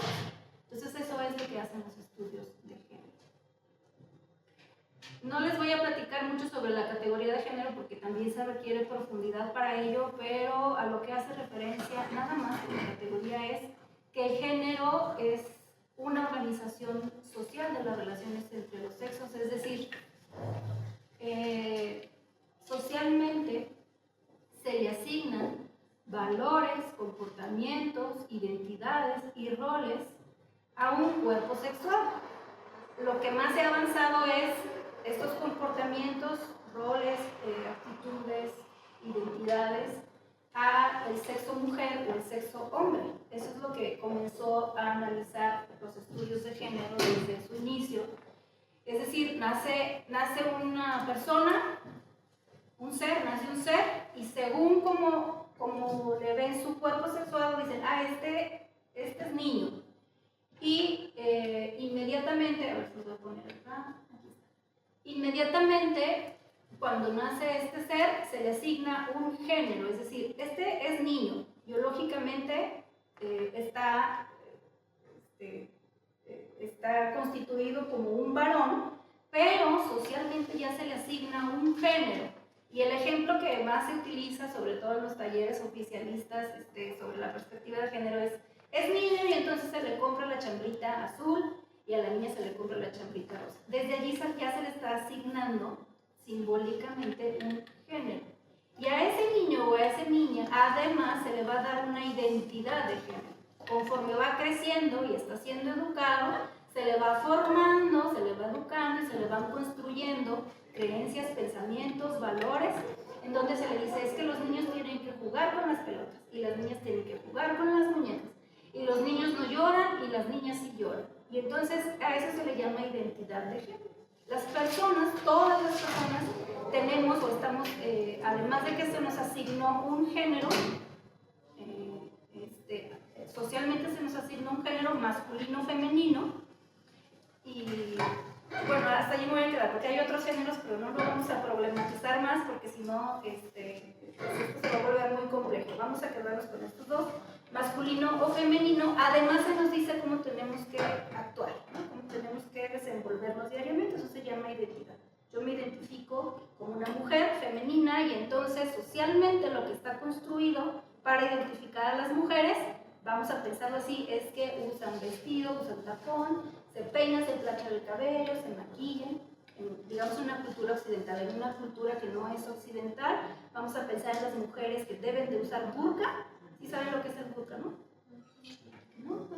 Entonces eso es lo que hacen los estudios de género. No les voy a platicar mucho sobre la categoría de género porque también se requiere profundidad para ello, pero a lo que hace referencia nada más en la categoría es que el género es una organización social de las relaciones entre los sexos, es decir, socialmente se le asignan valores, comportamientos, identidades y roles a un cuerpo sexual. Lo que más se ha avanzado es estos comportamientos, roles, actitudes, identidades al sexo mujer o al sexo hombre. Eso es lo que comenzó a analizar los estudios de género desde su inicio. Es decir, nace una persona, nace un ser, y según como le ven su cuerpo sexual, dicen, este es niño. Y inmediatamente, a ver si lo voy a poner acá, aquí está. Inmediatamente, cuando nace este ser, se le asigna un género, es decir, este es niño, biológicamente está está constituido como un varón, pero socialmente ya se le asigna un género. Y el ejemplo que más se utiliza, sobre todo en los talleres oficialistas sobre la perspectiva de género, es niño y entonces se le compra la chambrita azul y a la niña se le compra la chambrita rosa. Desde allí ya se le está asignando simbólicamente un género. Y a ese niño o a esa niña, además, se le va a dar una identidad de género. Conforme va creciendo y está siendo educado, se le va formando, se le va educando y se le van construyendo creencias, pensamientos, valores, en donde se le dice es que los niños tienen que jugar con las pelotas y las niñas tienen que jugar con las muñecas. Y los niños no lloran y las niñas sí lloran. Y entonces a eso se le llama identidad de género. Las personas, todas las personas, tenemos o estamos, además de que se nos asignó un género, socialmente se nos asigna un género masculino, femenino, y bueno, hasta allí me voy a quedar, porque hay otros géneros, pero no lo vamos a problematizar más, porque si no, esto se va a volver muy complejo. Vamos a quedarnos con estos dos, masculino o femenino. Además se nos dice cómo tenemos que actuar, ¿no? Cómo tenemos que desenvolvernos diariamente, eso se llama identidad. Yo me identifico como una mujer femenina y entonces socialmente lo que está construido para identificar a las mujeres, vamos a pensarlo así, es que usan vestido, usan tacón, se peinan, se planchan el cabello, se maquillan, digamos una cultura occidental. En una cultura que no es occidental, vamos a pensar en las mujeres que deben de usar burka. ¿Sí saben lo que es el burka, no? ¿No?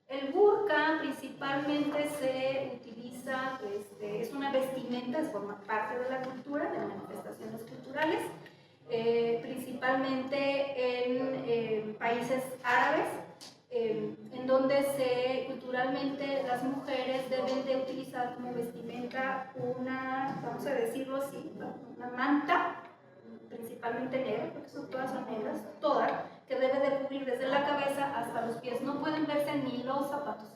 El burka principalmente se utiliza, es una vestimenta, forma parte de la cultura, de manifestaciones culturales, principalmente en países árabes, en donde culturalmente las mujeres deben de utilizar como vestimenta una, vamos a decirlo así, una manta, principalmente negra, porque todas son negras, toda, que debe de cubrir desde la cabeza hasta los pies. No pueden verse ni los zapatos.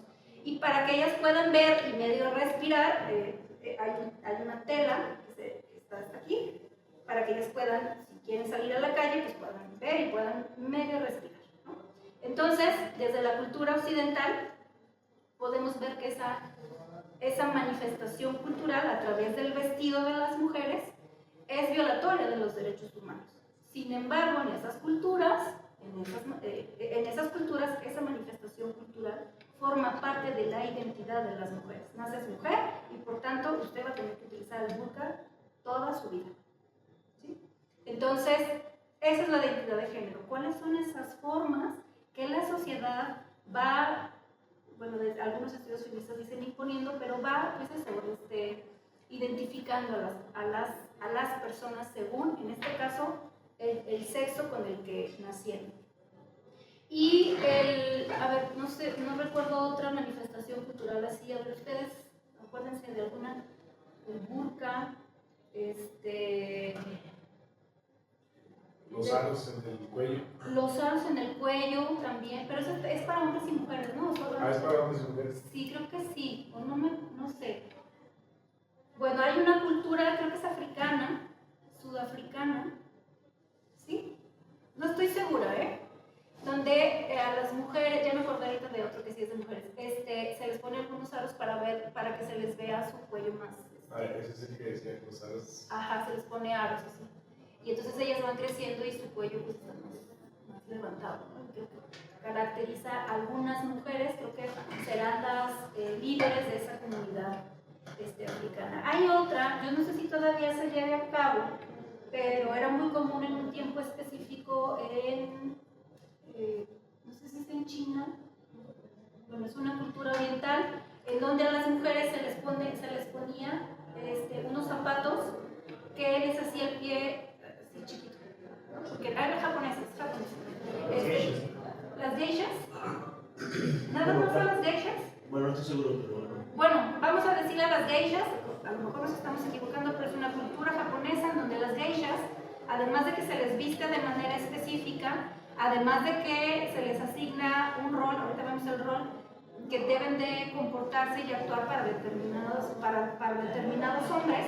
Y para que ellas puedan ver y medio respirar, hay una tela que está hasta aquí, para que ellas puedan, si quieren salir a la calle, pues puedan ver y puedan medio respirar, ¿no? Entonces, desde la cultura occidental, podemos ver que esa manifestación cultural a través del vestido de las mujeres es violatoria de los derechos humanos. Sin embargo, en esas culturas, esa manifestación cultural forma parte de la identidad de las mujeres. Naces mujer y por tanto usted va a tener que utilizar el burka toda su vida. ¿Sí? Entonces, esa es la identidad de género. ¿Cuáles son esas formas que la sociedad va, bueno, algunos estudios feministas dicen imponiendo, pero va, pues eso, identificando a las personas según, en este caso, el sexo con el que nacieron? Y a ver, no sé, no recuerdo otra manifestación cultural así. A ver, ustedes, acuérdense de alguna, el burka, los aros en el cuello. Los aros en el cuello también, pero eso es para hombres y mujeres, ¿no? Es para hombres y mujeres. Sí, creo que sí, o no sé. Bueno, hay una cultura, creo que es africana, sudafricana, ¿sí? No estoy segura, donde a las mujeres, ya me acordé ahorita de otro que sí es de mujeres, se les pone algunos aros para que se les vea su cuello más. Ese es el que decía que los aros. Ajá, se les pone aros así. Y entonces ellas van creciendo y su cuello pues está más levantado, ¿no? Creo que caracteriza a algunas mujeres, creo que serán las líderes de esa comunidad africana. Hay otra, yo no sé si todavía se lleve a cabo, pero era muy común en un tiempo específico no sé si es en China, bueno, es una cultura oriental, en donde a las mujeres se les ponía unos zapatos que les hacía el pie así chiquito, porque era japonesa. Las geishas, nada más a las geishas. Bueno, no estoy seguro, pero bueno. Bueno, vamos a decirle a las geishas, a lo mejor nos estamos equivocando, pero es una cultura japonesa en donde las geishas, además de que se les viste de manera específica, además de que se les asigna un rol, ahorita vemos el rol, que deben de comportarse y actuar para determinados hombres.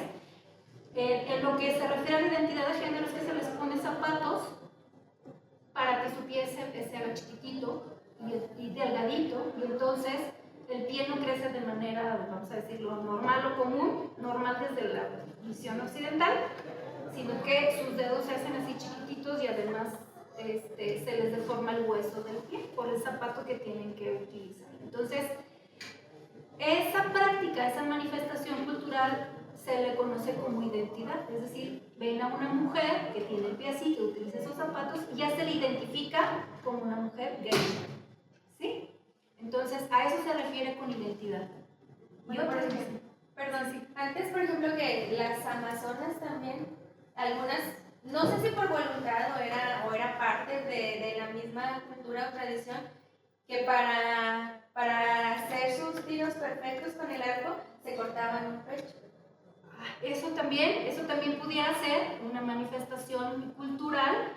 En lo que se refiere a la identidad de género es que se les pone zapatos para que su pie se haga chiquitito y delgadito, y entonces el pie no crece de manera, vamos a decirlo, normal o común, normal desde la visión occidental, sino que sus dedos se hacen así chiquititos y además se les deforma el hueso del pie por el zapato que tienen que utilizar. Entonces, esa práctica, esa manifestación cultural se le conoce como identidad, es decir, ven a una mujer que tiene el pie así, que utiliza esos zapatos, y ya se le identifica como una mujer gay, ¿sí? Entonces, a eso se refiere con identidad. Bueno, por ejemplo, perdón, sí. Antes, por ejemplo, que las amazonas también, algunas, no sé si por voluntad o era parte de la misma cultura o tradición, que para hacer sus tiros perfectos con el arco, se cortaban un pecho. Eso también pudiera ser una manifestación cultural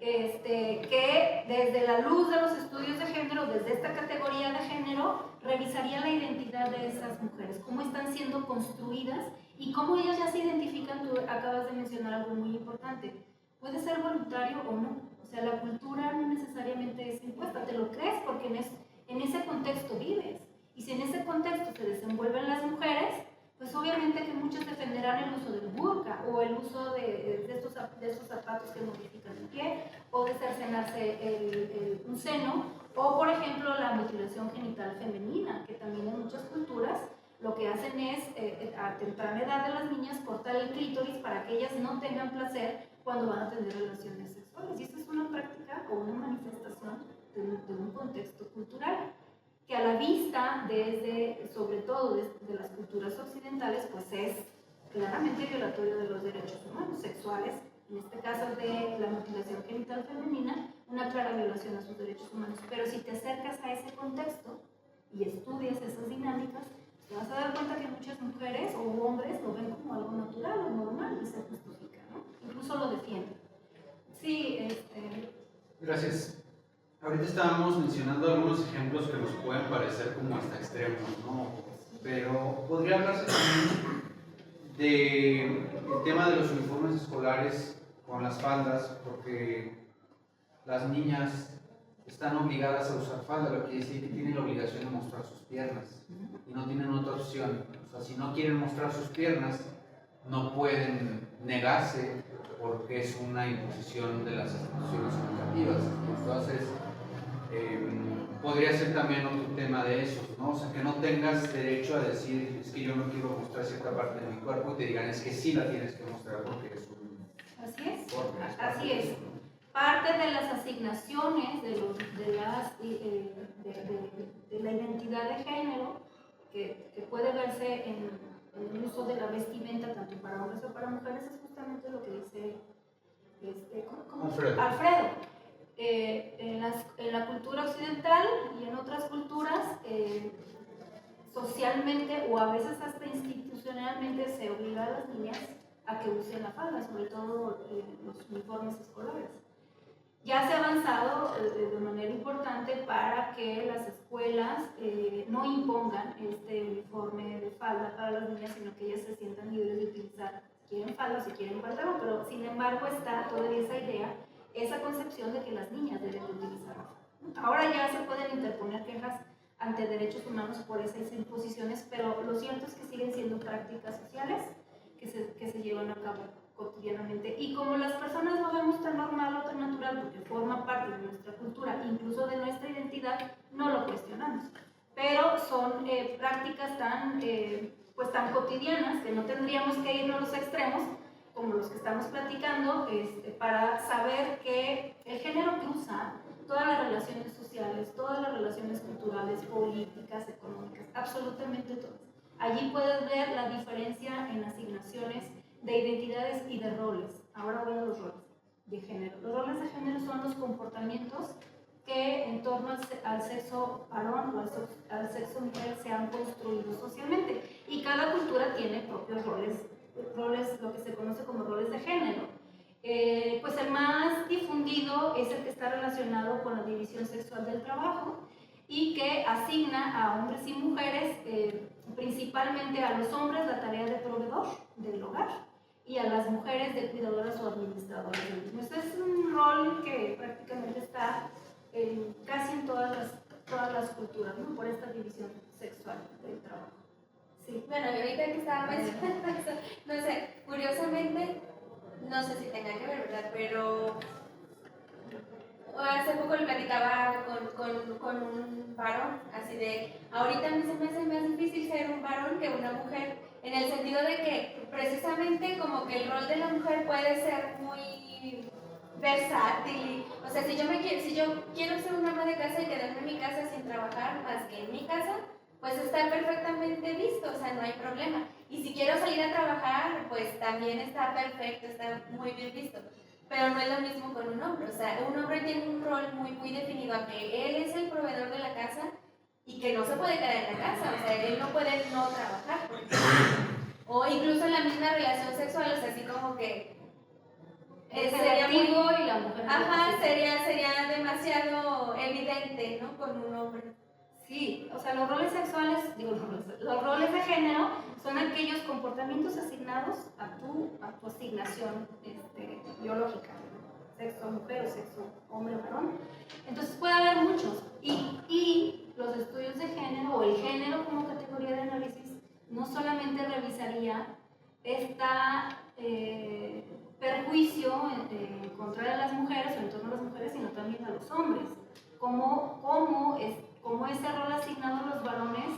que desde la luz de los estudios de género, desde esta categoría de género, revisaría la identidad de esas mujeres, cómo están siendo construidas y cómo ellas ya se identifican. Tú acabas de mencionar algo muy importante, puede ser voluntario o no, o sea, la cultura no necesariamente es impuesta, te lo crees porque en ese contexto vives, y si en ese contexto se desenvuelven las mujeres, pues obviamente que muchos defenderán el uso del burka o el uso de estos zapatos que modifican el pie, o de cercenarse un seno, o por ejemplo la mutilación genital femenina, que también en muchas culturas lo que hacen es a temprana edad de las niñas cortar el clítoris para que ellas no tengan placer cuando van a tener relaciones sexuales. Y esta es una práctica o una manifestación de un contexto cultural, que a la vista, sobre todo de las culturas occidentales, pues es claramente violatorio de los derechos humanos sexuales, en este caso de la mutilación genital femenina, una clara violación a sus derechos humanos. Pero si te acercas a ese contexto y estudias esas dinámicas, te vas a dar cuenta que muchas mujeres o hombres lo ven como algo natural o normal y se justifica, ¿no? Incluso lo defienden. Sí, Gracias. Ahorita estábamos mencionando algunos ejemplos que nos pueden parecer como hasta extremos, ¿no? Pero podría hablarse también del tema de los uniformes escolares con las faldas, porque las niñas están obligadas a usar falda, lo que quiere decir que tienen la obligación de mostrar sus piernas y no tienen otra opción. O sea, si no quieren mostrar sus piernas, no pueden negarse porque es una imposición de las instituciones educativas. Entonces, podría ser también otro tema de esos, ¿no? O sea, que no tengas derecho a decir, es que yo no quiero mostrar cierta parte de mi cuerpo, y te digan, es que sí la tienes que mostrar porque es un... Así es, parte así de es. eso, ¿no? Parte de las asignaciones de la identidad de género que puede verse en el uso de la vestimenta tanto para hombres o para mujeres es justamente lo que dice Alfredo. En la cultura occidental y en otras culturas, socialmente o a veces hasta institucionalmente se obliga a las niñas a que usen la falda, sobre todo los uniformes escolares. Ya se ha avanzado de manera importante para que las escuelas no impongan este uniforme de falda para las niñas, sino que ellas se sientan libres de utilizar, si quieren falda o si quieren pantalón, pero sin embargo está todavía esa idea, esa concepción de que las niñas deben de utilizarla. Ahora ya se pueden interponer quejas ante derechos humanos por esas imposiciones, pero lo cierto es que siguen siendo prácticas sociales que se llevan a cabo cotidianamente. Y como las personas lo vemos tan normal o tan natural, porque forma parte de nuestra cultura, incluso de nuestra identidad, no lo cuestionamos. Pero son prácticas tan cotidianas que no tendríamos que irnos a los extremos, como los que estamos platicando, para saber que el género cruza todas las relaciones sociales, todas las relaciones culturales, políticas, económicas, absolutamente todas. Allí puedes ver la diferencia en asignaciones de identidades y de roles. Ahora voy a los roles de género. Los roles de género son los comportamientos que en torno al sexo varón o al sexo mujer se han construido socialmente. Y cada cultura tiene propios roles, lo que se conoce como roles de género. Pues el más difundido es el que está relacionado con la división sexual del trabajo y que asigna a hombres y mujeres, principalmente a los hombres la tarea de proveedor del hogar y a las mujeres de cuidadoras o administradoras del mismo. Este es un rol que prácticamente está casi en todas todas las culturas, ¿no? Por esta división sexual del trabajo. Sí. Bueno, y ahorita que estaba mencionando eso, no sé, curiosamente, no sé si tenga que ver, ¿verdad? Pero hace poco lo platicaba con un varón, así de, ahorita a mí se me hace más difícil ser un varón que una mujer, en el sentido de que precisamente como que el rol de la mujer puede ser muy versátil, o sea, si yo quiero ser una ama de casa y quedarme en mi casa sin trabajar más que en mi casa, pues está perfectamente visto, o sea, no hay problema. Y si quiero salir a trabajar, pues también está perfecto, está muy bien visto. Pero no es lo mismo con un hombre, o sea, un hombre tiene un rol muy definido, aunque él es el proveedor de la casa y que no se puede quedar en la casa, o sea, él no puede no trabajar, por ejemplo. O incluso en la misma relación sexual, o sea, así como que sería muy... y la mujer. Ajá, sería demasiado evidente, ¿no? Con un hombre. Sí, o sea, los roles sexuales, los roles de género son aquellos comportamientos asignados a tu asignación biológica, sexo mujer o sexo hombre o varón. Entonces puede haber muchos. Y los estudios de género o el género como categoría de análisis no solamente revisaría esta perjuicio contra las mujeres o en torno a las mujeres, sino también a los hombres. Cómo ese rol asignado a los varones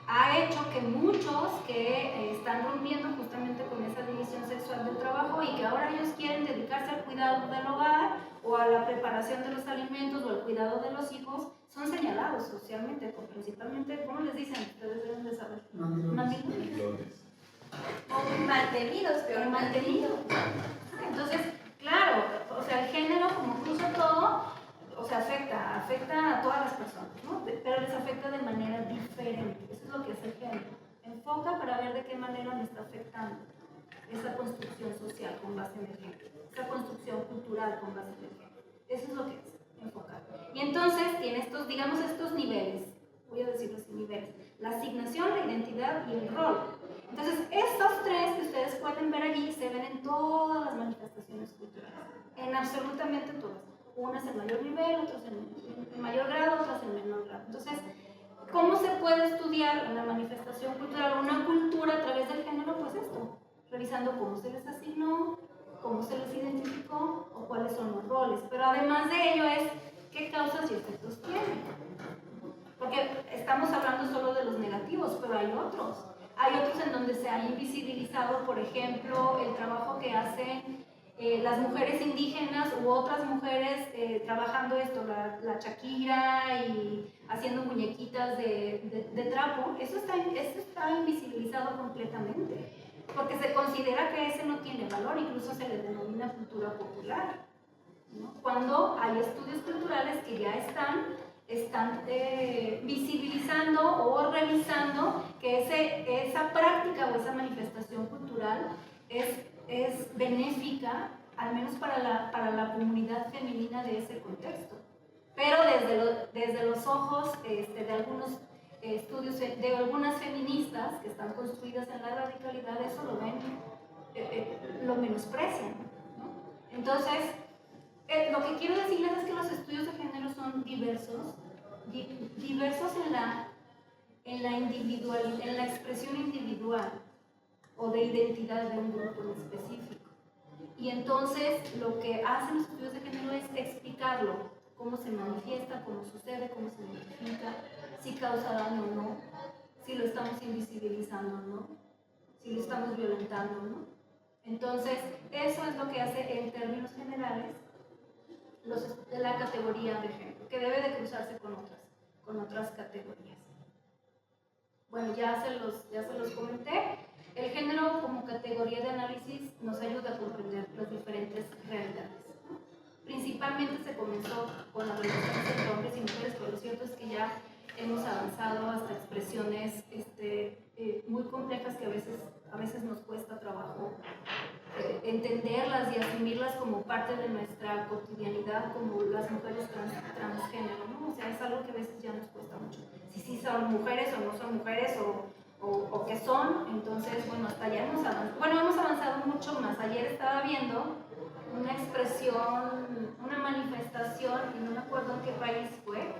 ha hecho que muchos que están rompiendo justamente con esa división sexual del trabajo y que ahora ellos quieren dedicarse al cuidado del hogar o a la preparación de los alimentos o al cuidado de los hijos, son señalados socialmente, principalmente, ¿cómo les dicen? Ustedes deben de saber. Mandilones. O mantenidos, peor mantenidos. Entonces, claro, o sea, el género como cruza todo, o sea, afecta a todas las personas, ¿no? Pero les afecta de manera diferente. Eso es lo que hace el género. Enfoca para ver de qué manera me está afectando esa construcción social con base en el género, esa construcción cultural con base en el género. Eso es lo que es, enfocar. Y entonces tiene estos, digamos, estos niveles, voy a decirlo así, niveles: la asignación, la identidad y el rol. Entonces, estos tres que ustedes pueden ver allí se ven en todas las manifestaciones culturales, en absolutamente todas. Unas en mayor nivel, otras en mayor grado, otras en menor grado. Entonces, ¿cómo se puede estudiar una manifestación cultural, una cultura a través del género? Pues esto, revisando cómo se les asignó, cómo se les identificó o cuáles son los roles. Pero además de ello es qué causas y efectos tiene. Porque estamos hablando solo de los negativos, pero hay otros. Hay otros en donde se ha invisibilizado, por ejemplo, el trabajo que hacen las mujeres indígenas u otras mujeres trabajando esto, la Shakira y haciendo muñequitas de trapo. Eso está invisibilizado completamente, porque se considera que ese no tiene valor, incluso se le denomina cultura popular, ¿no? Cuando hay estudios culturales que ya están visibilizando o revisando que esa práctica o esa manifestación cultural es benéfica, al menos para la comunidad femenina de ese contexto. Pero desde los ojos de algunos estudios, de algunas feministas que están construidas en la radicalidad, eso lo ven, lo menosprecian, ¿no? Entonces, lo que quiero decirles es que los estudios de género son diversos en la expresión individual o de identidad de un grupo en específico. Y entonces lo que hacen los estudios de género es explicarlo, cómo se manifiesta, cómo sucede, cómo se identifica, si causa daño o no, si lo estamos invisibilizando o no, si lo estamos violentando o no. Entonces, eso es lo que hace en términos generales de la categoría de género, que debe de cruzarse con otras categorías. Bueno, ya se los comenté. El género como categoría de análisis nos ayuda a comprender las diferentes realidades, ¿no? Principalmente se comenzó con las relaciones entre hombres y mujeres, pero lo cierto es que ya hemos avanzado hasta expresiones muy complejas que a veces nos cuesta trabajo entenderlas y asumirlas como parte de nuestra cotidianidad, como las mujeres transgénero, ¿no? O sea, es algo que a veces ya nos cuesta mucho. Si son mujeres o no son mujeres o qué son. Entonces, bueno, hasta allá hemos avanzado mucho más. Ayer estaba viendo una expresión, una manifestación, y no me acuerdo en qué país fue,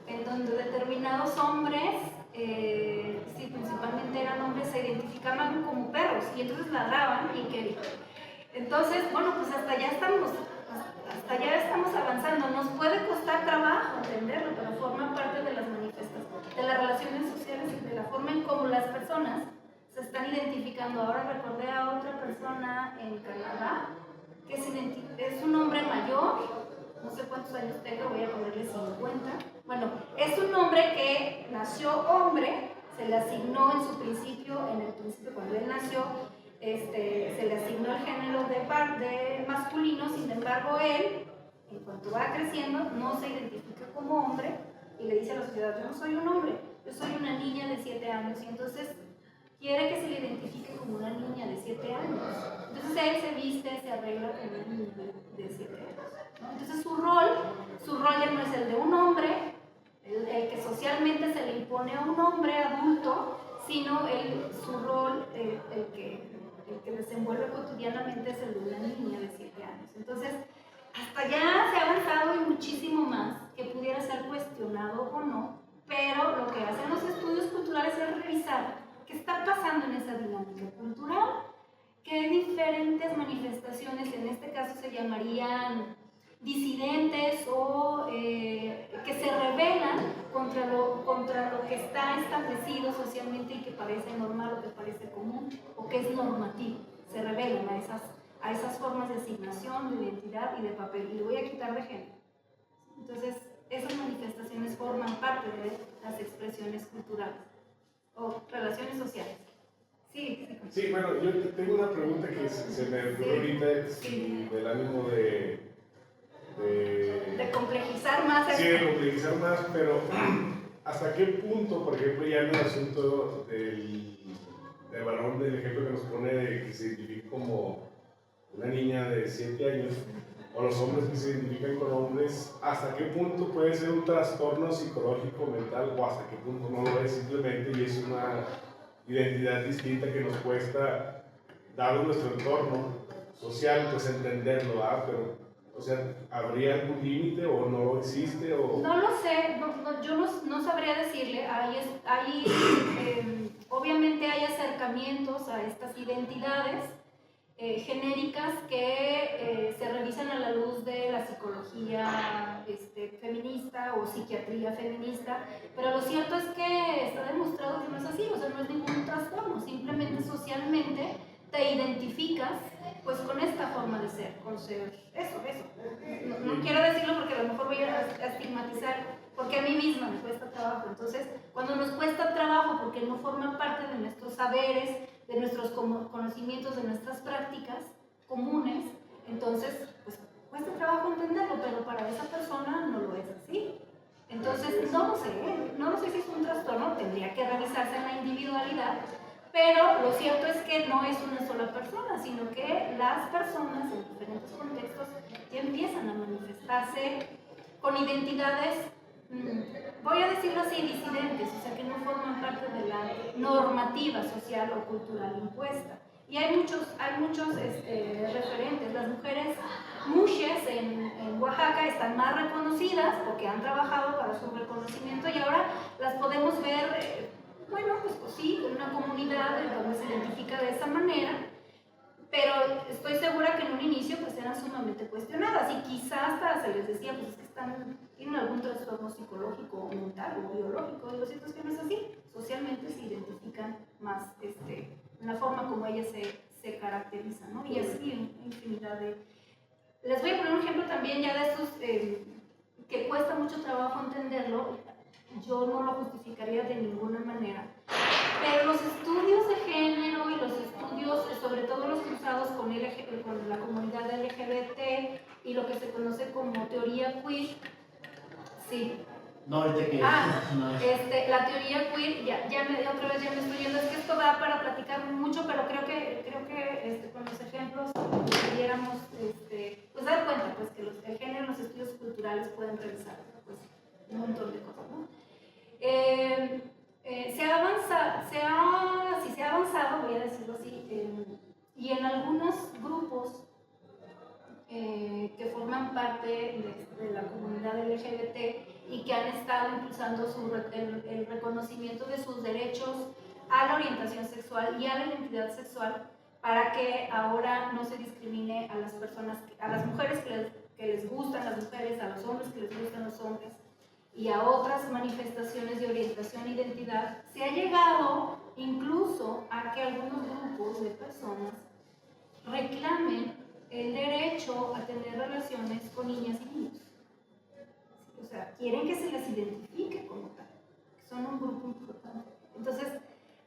en donde determinados hombres, sí, principalmente eran hombres, se identificaban como perros y entonces ladraban y que... Entonces, bueno, pues hasta ya estamos avanzando. Nos puede costar trabajo entenderlo, pero forma parte de las manifestaciones, de las relaciones sociales y de la forma en cómo las personas se están identificando. Ahora recordé a otra persona en Canadá que es un hombre mayor, no sé cuántos años tenga, voy a ponerle 50. Bueno, es un hombre que nació hombre, se le asignó en el principio cuando él nació, se le asignó el género de masculino. Sin embargo, él, en cuanto va creciendo, no se identifica como hombre y le dice a la sociedad: yo no soy un hombre, yo soy una niña de 7 años, y entonces quiere que se le identifique como una niña de 7 años. Entonces él se viste, se arregla como una niña de 7 años, ¿no? Entonces su rol ya no es el de un hombre, el que socialmente se le impone a un hombre adulto, sino su rol, el que desenvuelve cotidianamente, es el de una niña de 7 años. Entonces, hasta ya se ha avanzado y muchísimo más que pudiera ser cuestionado o no, pero lo que hacen los estudios culturales es revisar qué está pasando en esa dinámica cultural, qué diferentes manifestaciones, en este caso se llamarían disidentes o que se rebelan contra lo que está establecido socialmente y que parece normal o que parece común o que es normativo. Se rebelan a esas formas de asignación, de identidad y de papel. Y le voy a quitar de género. Entonces, esas manifestaciones forman parte de las expresiones culturales o relaciones sociales. Sí. Sí, bueno, yo tengo una pregunta que se me ocurrió ahorita, del ánimo de complejizar más. Sí, de complejizar más, pero ¿hasta qué punto, por ejemplo, ya en el asunto del varón, del ejemplo que nos pone de que se identifica como una niña de 7 años, o los hombres que se identifican con hombres, ¿hasta qué punto puede ser un trastorno psicológico, mental, o hasta qué punto no lo es simplemente y es una identidad distinta que nos cuesta, dado nuestro entorno social, pues entenderlo, pero, o sea, ¿habría algún límite o no existe? O... No lo sé, yo no sabría decirle. Obviamente hay acercamientos a estas identidades genéricas que se revisan a la luz de la psicología feminista o psiquiatría feminista, pero lo cierto es que está demostrado que no es así, o sea, no es ningún trastorno, simplemente socialmente te identificas pues con esta forma de ser, con ser eso. No quiero decirlo porque a lo mejor voy a estigmatizar, porque a mí misma me cuesta trabajo. Entonces, cuando nos cuesta trabajo porque no forma parte de nuestros saberes, de nuestros conocimientos, de nuestras prácticas comunes, entonces pues cuesta trabajo entenderlo, pero para esa persona no lo es así. Entonces, no lo sé si es un trastorno, tendría que revisarse en la individualidad, pero lo cierto es que no es una sola persona, sino que las personas en diferentes contextos ya empiezan a manifestarse con identidades, voy a decirlo así, disidentes, o sea, que no forman parte de la normativa social o cultural impuesta. Y hay muchos referentes. Las mujeres mushes en Oaxaca están más reconocidas porque han trabajado para su reconocimiento y ahora las podemos ver, pues sí, en una comunidad donde se identifica de esa manera, pero estoy segura que en un inicio pues eran sumamente cuestionadas y quizás hasta se les decía pues es que tienen algún trastorno psicológico o mental o biológico, y lo cierto es que no es así. Socialmente se identifican más en la forma como ellas se caracterizan, ¿no? Y así infinidad de... Les voy a poner un ejemplo también ya de estos que cuesta mucho trabajo entenderlo. Yo no lo justificaría de ninguna manera, pero los estudios de género y los estudios, sobre todo los cruzados con la comunidad LGBT y lo que se conoce como teoría queer, sí. No, ahorita que... La teoría queer, otra vez ya me estoy yendo, es que esto da para platicar mucho, pero creo que con los ejemplos pudiéramos pues dar cuenta pues, que el género en los estudios culturales pueden revisar pues, un montón de cosas, ¿no? Se ha avanzado, voy a decirlo así, y en algunos grupos que forman parte de la comunidad LGBT y y que han estado impulsando el reconocimiento de sus derechos a la orientación sexual y a la identidad sexual, para que ahora no se discrimine a las personas, a las mujeres que les gustan las mujeres, a los hombres que les gustan los hombres, y a otras manifestaciones de orientación e identidad. Se ha llegado incluso a que algunos grupos de personas reclamen el derecho a tener relaciones con niñas y niños. O sea, quieren que se les identifique como tal, que son un grupo importante. Entonces,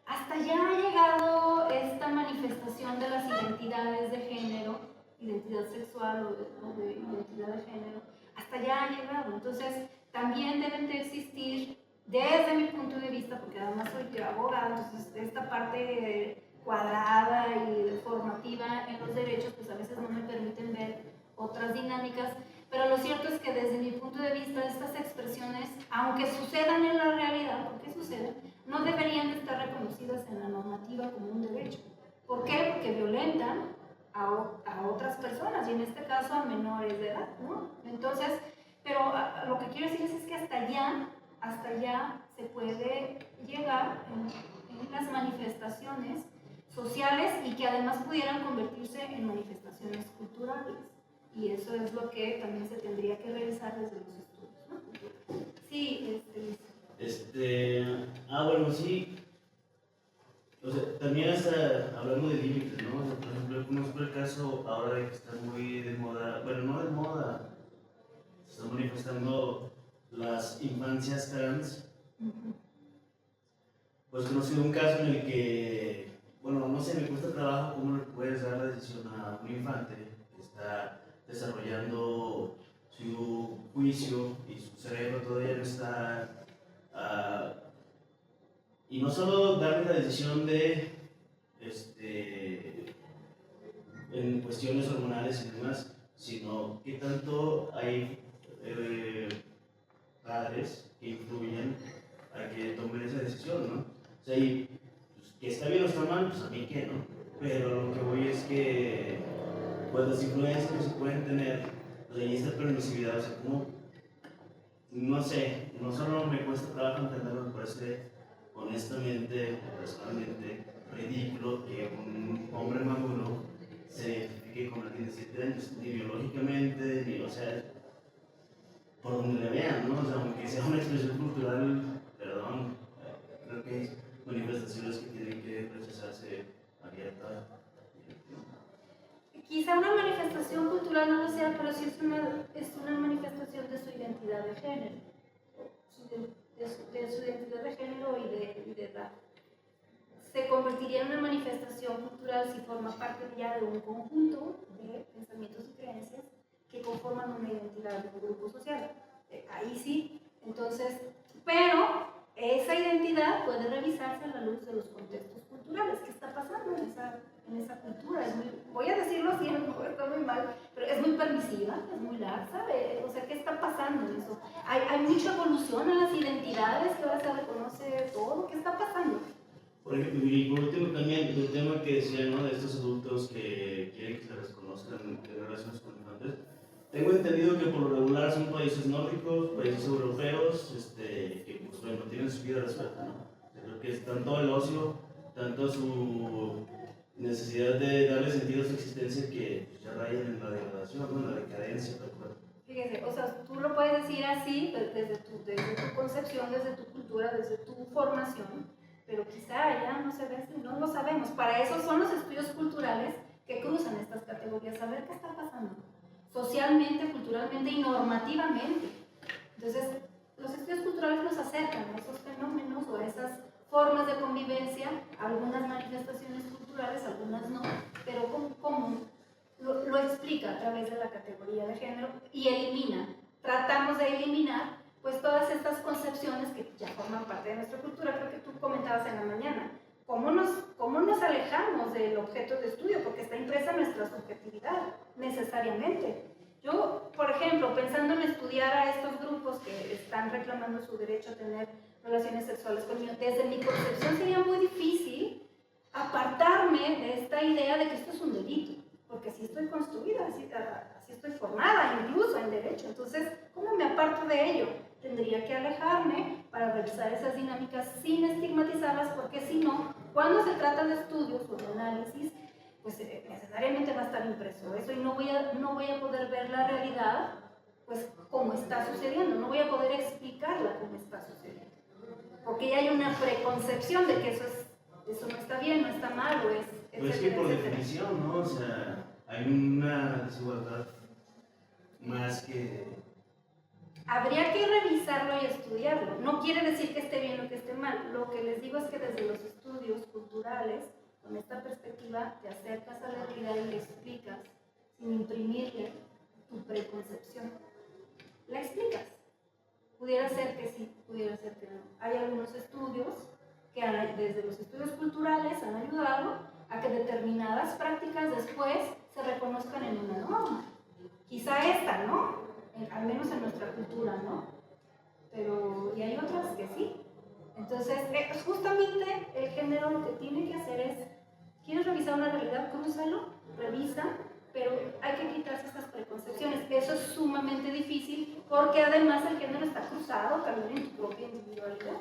hasta allá ha llegado esta manifestación de las identidades de género, identidad sexual o de identidad de género, hasta allá ha llegado. Entonces, también deben de existir, desde mi punto de vista, porque además soy yo abogada, entonces esta parte cuadrada y formativa en los derechos, pues a veces no me permiten ver otras dinámicas, pero lo cierto es que desde mi punto de vista estas expresiones, aunque sucedan en la realidad, porque suceden, no deberían de estar reconocidas en la normativa como un derecho. ¿Por qué? Porque violentan a otras personas, y en este caso a menores de edad, ¿no? Entonces, pero lo que quiero decir es que hasta allá se puede llegar en las manifestaciones sociales y que además pudieran convertirse en manifestaciones culturales. Y eso es lo que también se tendría que revisar desde los estudios, ¿no? Sí, bueno, sí. O sea, también hasta hablando de límites, ¿no? O sea, por ejemplo, yo conozco el caso ahora de que está muy de moda, bueno, no de moda, se están manifestando las infancias trans. Pues he conocido un caso en el que, bueno, no sé, me cuesta trabajo cómo le puedes dar la decisión a un infante que está desarrollando su juicio y su cerebro todavía no está. Y no solo darle la decisión de, en cuestiones hormonales y demás, sino que tanto hay padres que influyen a que tomen esa decisión, ¿no? O sea, y, pues, que está bien o está mal, pues a mí qué, ¿no? Pero lo que voy es que, pues las influencias que se pueden tener, o sea, y esta permisividad, o sea, como, no sé, no solo me cuesta trabajo entenderlo, me parece honestamente, personalmente, ridículo que un hombre maduro se identifique con alguien de 7 años, ni biológicamente, ni, o sea, por donde le vean, ¿no? O sea, aunque sea una expresión cultural, perdón, creo que hay manifestaciones que tienen que rechazarse abierta. Quizá una manifestación cultural no lo sea, pero sí es una manifestación de su identidad de género, de su identidad de género y de edad. Se convertiría en una manifestación cultural si forma parte ya de un conjunto de pensamientos y creencias que conforman una identidad de un grupo social. Ahí sí, entonces, pero esa identidad puede revisarse a la luz de los contextos culturales. ¿Qué está pasando en esa cultura? Voy a decirlo así, a lo mejor está muy mal, pero es muy permisiva, es muy laxa. O sea, ¿qué está pasando en eso? Hay mucha evolución en las identidades, que ahora se reconoce todo. ¿Qué está pasando? Por ejemplo, y por último también el tema que decía, ¿no? De estos adultos que quieren que se les conozcan en relaciones con infantes. Tengo entendido que por lo regular son países nórdicos, países europeos, que pues bueno, tienen su vida resuelta, ¿no? Creo que es tanto el ocio, tanto su necesidad de darle sentido a su existencia que pues, ya rayan en la degradación, ¿no? En la decadencia, tal cual. Fíjese, o sea, tú lo puedes decir así desde tu concepción, desde tu cultura, desde tu formación, pero quizá allá no se ve así, no lo sabemos. Para eso son los estudios culturales que cruzan estas categorías, saber qué está pasando socialmente, culturalmente y normativamente. Entonces, los estudios culturales nos acercan a esos fenómenos o a esas formas de convivencia, algunas manifestaciones culturales, algunas no, pero como lo explica a través de la categoría de género y tratamos de eliminar pues todas estas concepciones que ya forman parte de nuestra cultura. Creo que tú comentabas en la mañana, ¿cómo nos alejamos del objeto de estudio? Porque está impresa nuestra subjetividad, necesariamente. Yo, por ejemplo, pensando en estudiar a estos grupos que están reclamando su derecho a tener relaciones sexuales con niños, desde mi concepción sería muy difícil apartarme de esta idea de que esto es un delito, porque así estoy construida, así estoy formada, incluso en derecho. Entonces, ¿cómo me aparto de ello? tendría que alejarme para revisar esas dinámicas sin estigmatizarlas, porque si no, cuando se trata de estudios o de análisis, pues necesariamente va a estar impreso eso y no voy a poder ver la realidad pues como está sucediendo, no voy a poder explicarla como está sucediendo, porque ya hay una preconcepción de que eso no está bien, no está mal, o es Pues que por definición, ¿no? O sea, hay una desigualdad más que... Habría que revisarlo y estudiarlo. No quiere decir que esté bien o que esté mal. Lo que les digo es que desde los estudios culturales, con esta perspectiva, te acercas a la realidad y le explicas, sin imprimirle tu preconcepción. La explicas. Pudiera ser que sí, pudiera ser que no. Hay algunos estudios que desde los estudios culturales han ayudado a que determinadas prácticas después se reconozcan en una norma. Quizá esta, ¿no? Al menos en nuestra cultura, ¿no? Pero, y hay otras que sí. Entonces, justamente el género lo que tiene que hacer es, ¿quieres revisar una realidad? Crúzalo, revisa, pero hay que quitarse estas preconcepciones. Eso es sumamente difícil porque además el género está cruzado también en tu propia individualidad.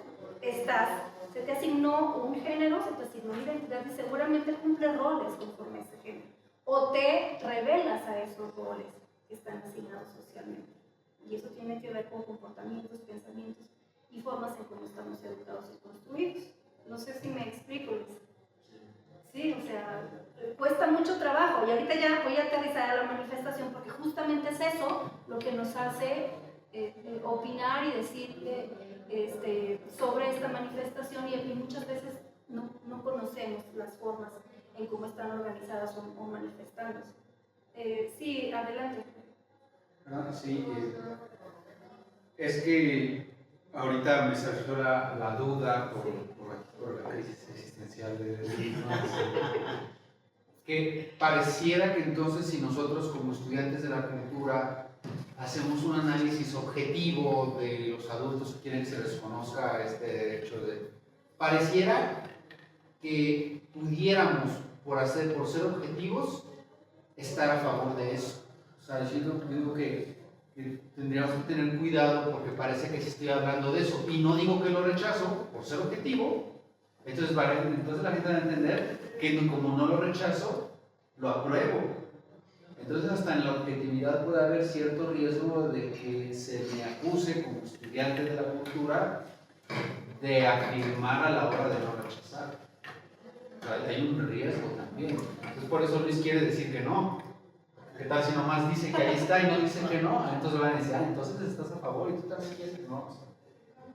Se te asignó un género, se te asignó una identidad y seguramente cumple roles conforme a ese género. O te revelas a esos roles que están asignados socialmente. Y eso tiene que ver con comportamientos, pensamientos y formas en cómo estamos educados y construidos. No sé si me explico, Luis. Sí, o sea, cuesta mucho trabajo. Y ahorita ya voy a aterrizar a la manifestación porque justamente es eso lo que nos hace opinar y decir sobre esta manifestación y muchas veces no conocemos las formas en cómo están organizadas o manifestándose. Sí, adelante. Sí, es que ahorita me surgió la duda por la crisis existencial de que pareciera que entonces si nosotros como estudiantes de la cultura hacemos un análisis objetivo de los adultos que quieren que se les conozca este derecho pareciera que pudiéramos por ser objetivos estar a favor de eso. O sea, yo digo que tendríamos que tener cuidado porque parece que sí estoy hablando de eso y no digo que lo rechazo por ser objetivo. Entonces la gente va a entender que como no lo rechazo, lo apruebo. Entonces hasta en la objetividad puede haber cierto riesgo de que se me acuse como estudiante de la cultura de afirmar a la hora de no rechazar. O sea, hay un riesgo también. Entonces por eso Luis quiere decir que no. ¿Qué tal si nomás dice que ahí está y no dice que no? Entonces van a decir, entonces estás a favor y tú también quieres que no. O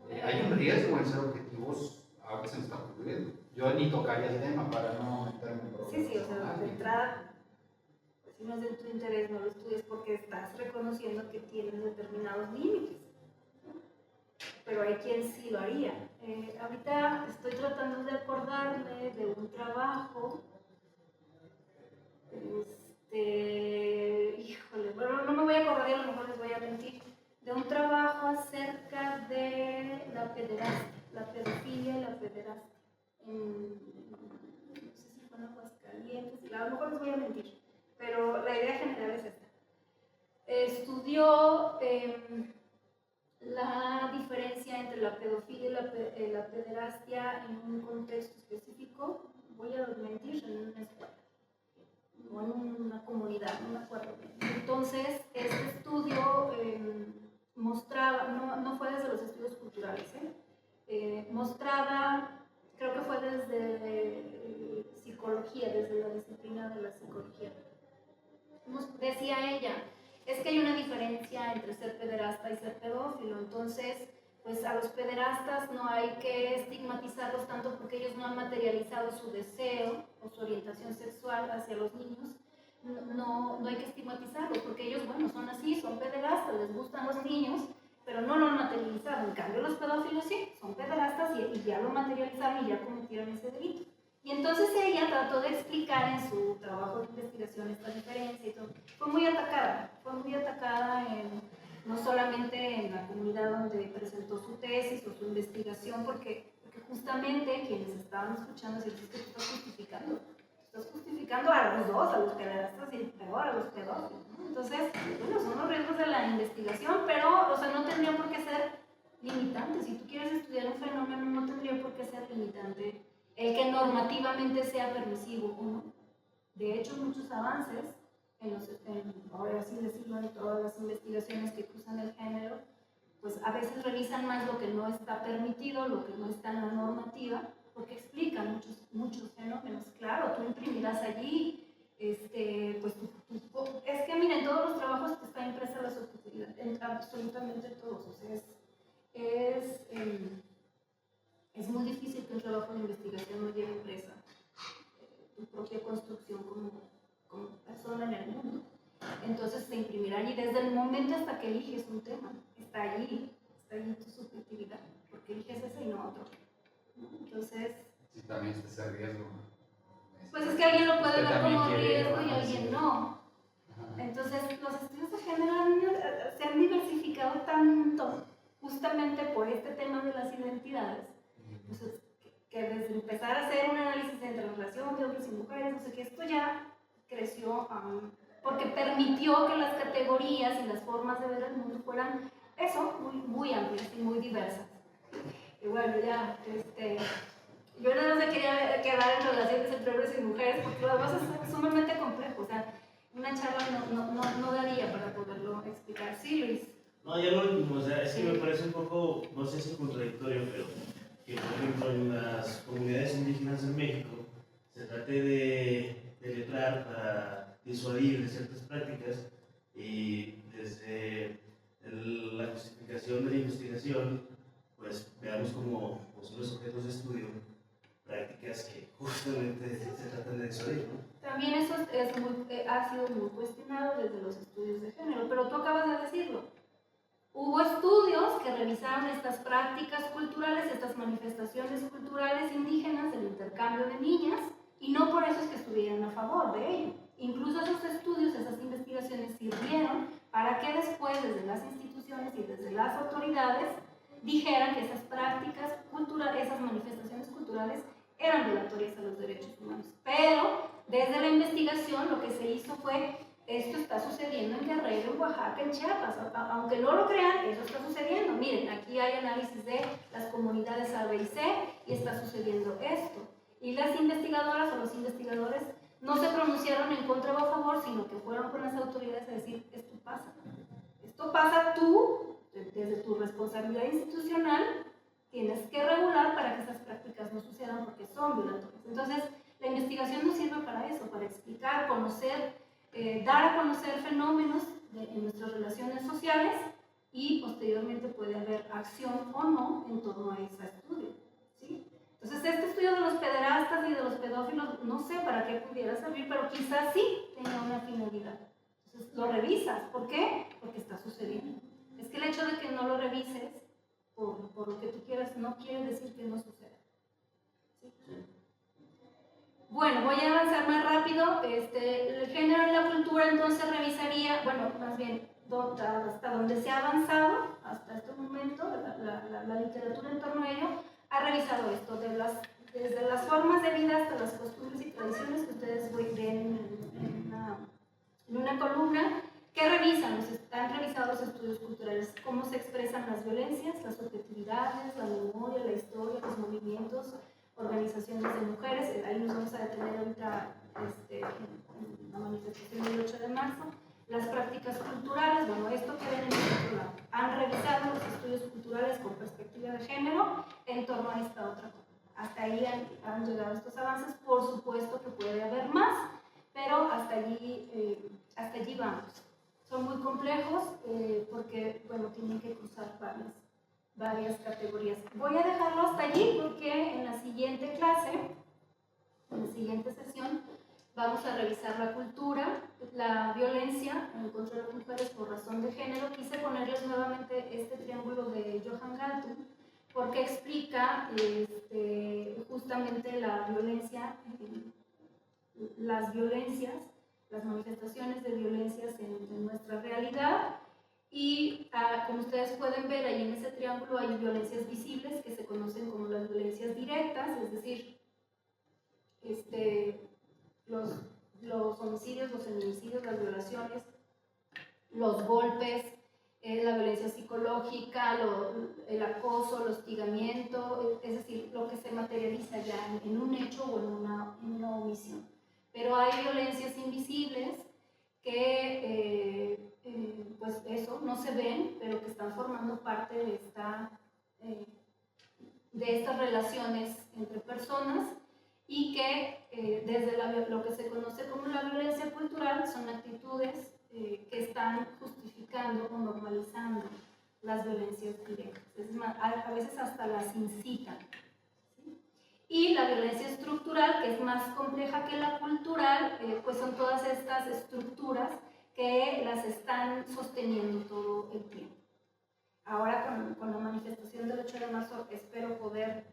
sea, hay un riesgo en ser objetivos, a veces nos está ocurriendo. Yo ni tocaría el tema para no meterme en problemas. Sí, o sea, de entrada, pues, si no es de tu interés, no lo estudies porque estás reconociendo que tienes determinados límites. Pero hay quien sí lo haría. Ahorita estoy tratando de acordarme de un trabajo. Híjole, bueno, no me voy a acordar y a lo mejor les voy a mentir, de un trabajo acerca de la pederastia, la pedofilia y la pederastia. No sé si fue en Aguascalientes, a lo mejor les voy a mentir, pero la idea general es esta. Estudió la diferencia entre la pedofilia y la pederastia en un contexto específico, voy a mentir, en una escuela o en una comunidad, no me acuerdo bien. Entonces, este estudio mostraba, no fue desde los estudios culturales, mostraba, creo que fue desde psicología, desde la disciplina de la psicología. Decía ella, es que hay una diferencia entre ser pederasta y ser pedófilo, entonces pues a los pederastas no hay que estigmatizarlos tanto porque ellos no han materializado su deseo o su orientación sexual hacia los niños. No hay que estigmatizarlos porque ellos, bueno, son así, son pederastas, les gustan los niños, pero no lo han materializado. En cambio, los pedófilos sí, son pederastas y ya lo materializaron y ya cometieron ese delito. Y entonces ella trató de explicar en su trabajo de investigación esta diferencia y todo. Fue muy atacada no solamente en la comunidad donde presentó su tesis o su investigación, porque justamente quienes estaban escuchando decían que tú estás justificando a los dos, a los pederastas y peor a los pedófilos, ¿no? Entonces, bueno, son los riesgos de la investigación, pero, o sea, no tendrían por qué ser limitante. Si tú quieres estudiar un fenómeno, no tendría por qué ser limitante el que normativamente sea permisivo o no. De hecho, muchos avances, ahora sí decirlo, en todas las investigaciones que cruzan el género, pues a veces revisan más lo que no está permitido, lo que no está en la normativa, porque explican muchos fenómenos. Claro, tú imprimirás allí, pues es que miren, todos los trabajos que está impresa la subjetividad, absolutamente todos, o sea, es muy difícil que un trabajo de investigación no lleve impresa tu propia construcción como persona en el mundo. Entonces se imprimirá allí desde el momento hasta que eliges un tema. Está allí tu subjetividad, porque eliges ese y no otro, ¿no? Entonces, Sí, también está ese riesgo. pues es que alguien lo puede Usted ver también como quiere riesgo y avanzar. alguien no. Ajá. Entonces, los estudios de género se han diversificado tanto justamente por este tema de las identidades. Entonces, que desde empezar a hacer un análisis entre la relación de hombres y mujeres, no sé qué, esto ya creció porque permitió que las categorías y las formas de ver el mundo fueran eso, muy amplias y muy diversas. Y bueno, ya, yo nada más me quería quedar en relaciones entre hombres y mujeres, porque lo demás es sumamente complejo, o sea, una charla no daría para poderlo explicar. Sí, Luis. No, ya lo último, o sea, es que me parece un poco, no sé si contradictorio, pero que por ejemplo en las comunidades indígenas en México se trate de letrar para disuadir de ciertas prácticas y desde la justificación de la investigación, pues veamos como posibles objetos de estudio prácticas que justamente se tratan de disuadir, ¿no? También eso ha sido muy cuestionado desde los estudios de género, pero tú acabas de decirlo. Hubo estudios que revisaron estas prácticas culturales, estas manifestaciones culturales indígenas del intercambio de niñas, y no por eso es que estuvieran a favor de ello. Incluso esos estudios, esas investigaciones sirvieron para que después desde las instituciones y desde las autoridades dijeran que esas prácticas culturales, esas manifestaciones culturales eran violatorias a los derechos humanos. Pero desde la investigación lo que se hizo fue: esto está sucediendo en Guerrero, en Oaxaca, en Chiapas. Aunque no lo crean, eso está sucediendo. Miren, aquí hay análisis de las comunidades A, B y C y está sucediendo esto. Y las investigadoras o los investigadores no se pronunciaron en contra o a favor, sino que fueron con las autoridades a decir: esto pasa. Esto pasa, tú, desde tu responsabilidad institucional, tienes que regular para que esas prácticas no sucedan porque son violatorias. Entonces, la investigación nos sirve para eso, para explicar, conocer, dar a conocer fenómenos en nuestras relaciones sociales, y posteriormente puede haber acción o no en torno a ese estudio, ¿sí? Entonces, este estudio de los pederastas y de los pedófilos, no sé para qué pudiera servir, pero quizás sí tenga una finalidad. Entonces, lo revisas. ¿Por qué? Porque está sucediendo. Es que el hecho de que no lo revises por lo que tú quieras no quiere decir que no suceda, ¿sí? Bueno, voy a avanzar más rápido. El género en la cultura entonces revisaría, bueno, más bien hasta donde se ha avanzado hasta este momento, la literatura en torno a ello ha revisado esto, desde las formas de vida hasta las costumbres y tradiciones que ustedes ven en una columna, que han revisado los estudios culturales, cómo se expresan las violencias, las subjetividades, la memoria, la historia, los movimientos, organizaciones de mujeres. Ahí nos vamos a detener ahorita en la manifestación del 8 de marzo. Las prácticas culturales, bueno, esto que ven en el otro lado. Han revisado los estudios culturales con perspectiva de género en torno a esta otra cosa. Hasta ahí han llegado estos avances. Por supuesto que puede haber más, pero hasta allí vamos. Son muy complejos porque, bueno, tienen que cruzar varias categorías. Voy a dejarlo hasta allí porque en la siguiente clase, en la siguiente sesión, vamos a revisar la cultura, la violencia en contra de las mujeres por razón de género. Quise ponerles nuevamente este triángulo de Johan Galtung porque explica justamente la violencia, las manifestaciones de violencias en nuestra realidad. Y como ustedes pueden ver, ahí en ese triángulo hay violencias visibles que se conocen como las violencias directas, es decir, los homicidios, los feminicidios, las violaciones, los golpes, la violencia psicológica, el acoso, el hostigamiento, es decir, lo que se materializa ya en un hecho o en una omisión. Pero hay violencias invisibles que, pues eso, no se ven, pero que están formando parte de estas relaciones entre personas y que desde lo que se conoce como la violencia cultural son actitudes que están justificando o normalizando las violencias directas. Es más, a veces hasta las incitan. ¿Sí? Y la violencia estructural, que es más compleja que la cultural, pues son todas estas estructuras que las están sosteniendo todo el tiempo. Ahora con la manifestación del 8 de marzo espero poder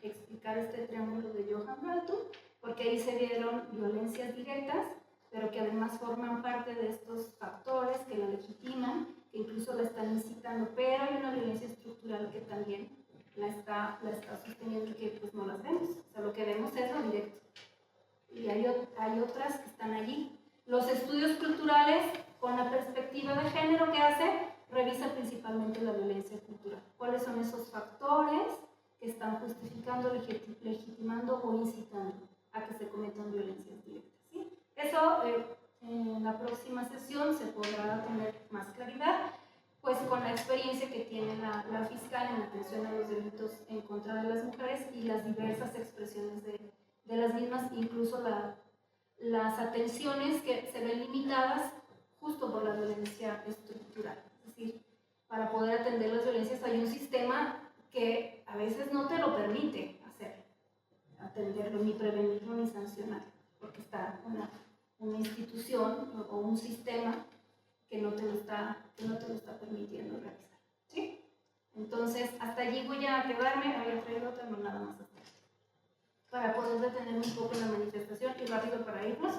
explicar este triángulo de Johann Galtung, porque ahí se vieron violencias directas, pero que además forman parte de estos factores que la legitiman, que incluso la están incitando, pero hay una violencia estructural que también la está sosteniendo y que pues no las vemos. O sea, lo que vemos es lo directo. Y hay otras que están allí. Los estudios culturales, con la perspectiva de género que hace, revisan principalmente la violencia cultural. ¿Cuáles son esos factores que están justificando, legitimando o incitando a que se cometan violencias directas? ¿Sí? Eso en la próxima sesión se podrá tener más claridad, pues con la experiencia que tiene la fiscal en atención a los delitos en contra de las mujeres y las diversas expresiones de las mismas, incluso las atenciones que se ven limitadas justo por la violencia estructural. Es decir, para poder atender las violencias hay un sistema que a veces no te lo permite hacer, atenderlo, ni prevenirlo, ni sancionarlo, porque está una institución o un sistema que no te lo está permitiendo realizar. ¿Sí? Entonces, hasta allí voy a quedarme, había traído otra, no nada más hasta aquí, para poder detenerme un poco en la manifestación y rápido para irnos,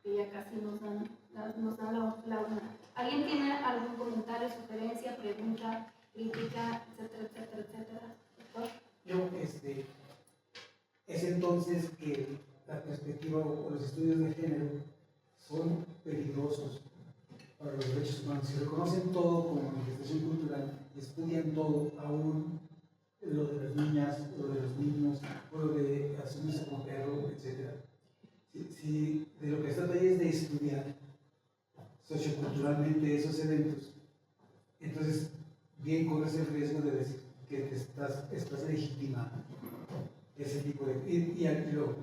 que ya casi nos dan la una. ¿Alguien tiene algún comentario, sugerencia, pregunta, crítica, etcétera, etcétera, etcétera? ¿Por favor? Yo, es entonces que la perspectiva o los estudios de género son peligrosos para los derechos humanos. Si reconocen todo como manifestación cultural, estudian todo, aún lo de las niñas, lo de los niños, o lo de asumirse como perro, etc. Si de lo que se trata ahí es de estudiar socioculturalmente esos eventos, entonces bien corres el riesgo de decir que te estás legitimando ese tipo de... Y luego,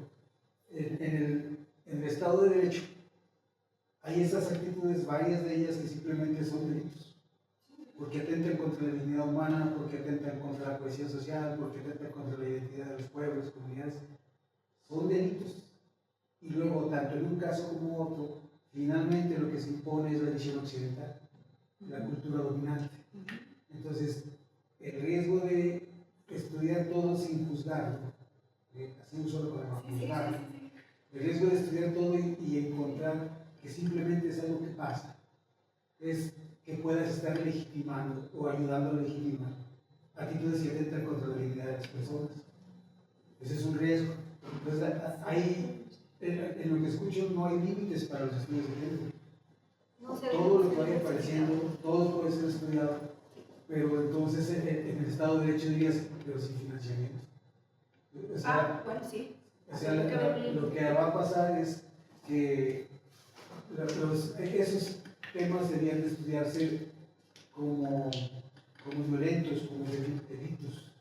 en el Estado de Derecho hay esas actitudes, varias de ellas que simplemente son delitos, porque atentan contra la dignidad humana, porque atentan contra la cohesión social, porque atentan contra la identidad de los pueblos, comunidades, son delitos. Y luego, tanto en un caso como otro, finalmente lo que se impone es la visión occidental, la cultura dominante. Entonces, el riesgo de estudiar todo sin juzgarlo, así un solo para juzgarlo, el riesgo de estudiar todo y encontrar que simplemente es algo que pasa, es que puedas estar legitimando o ayudando a legitimar actitudes que atentan contra la dignidad de las personas. Ese es un riesgo. Entonces, ahí, en lo que escucho, no hay límites para los estudios de género. Todo lo que vaya apareciendo, todo puede ser estudiado, pero entonces en el Estado de Derecho dirías, pero sin financiamiento. O sea, Bueno, sí. O sea, lo que va a pasar es que esos temas debían de estudiarse como violentos, como delitos,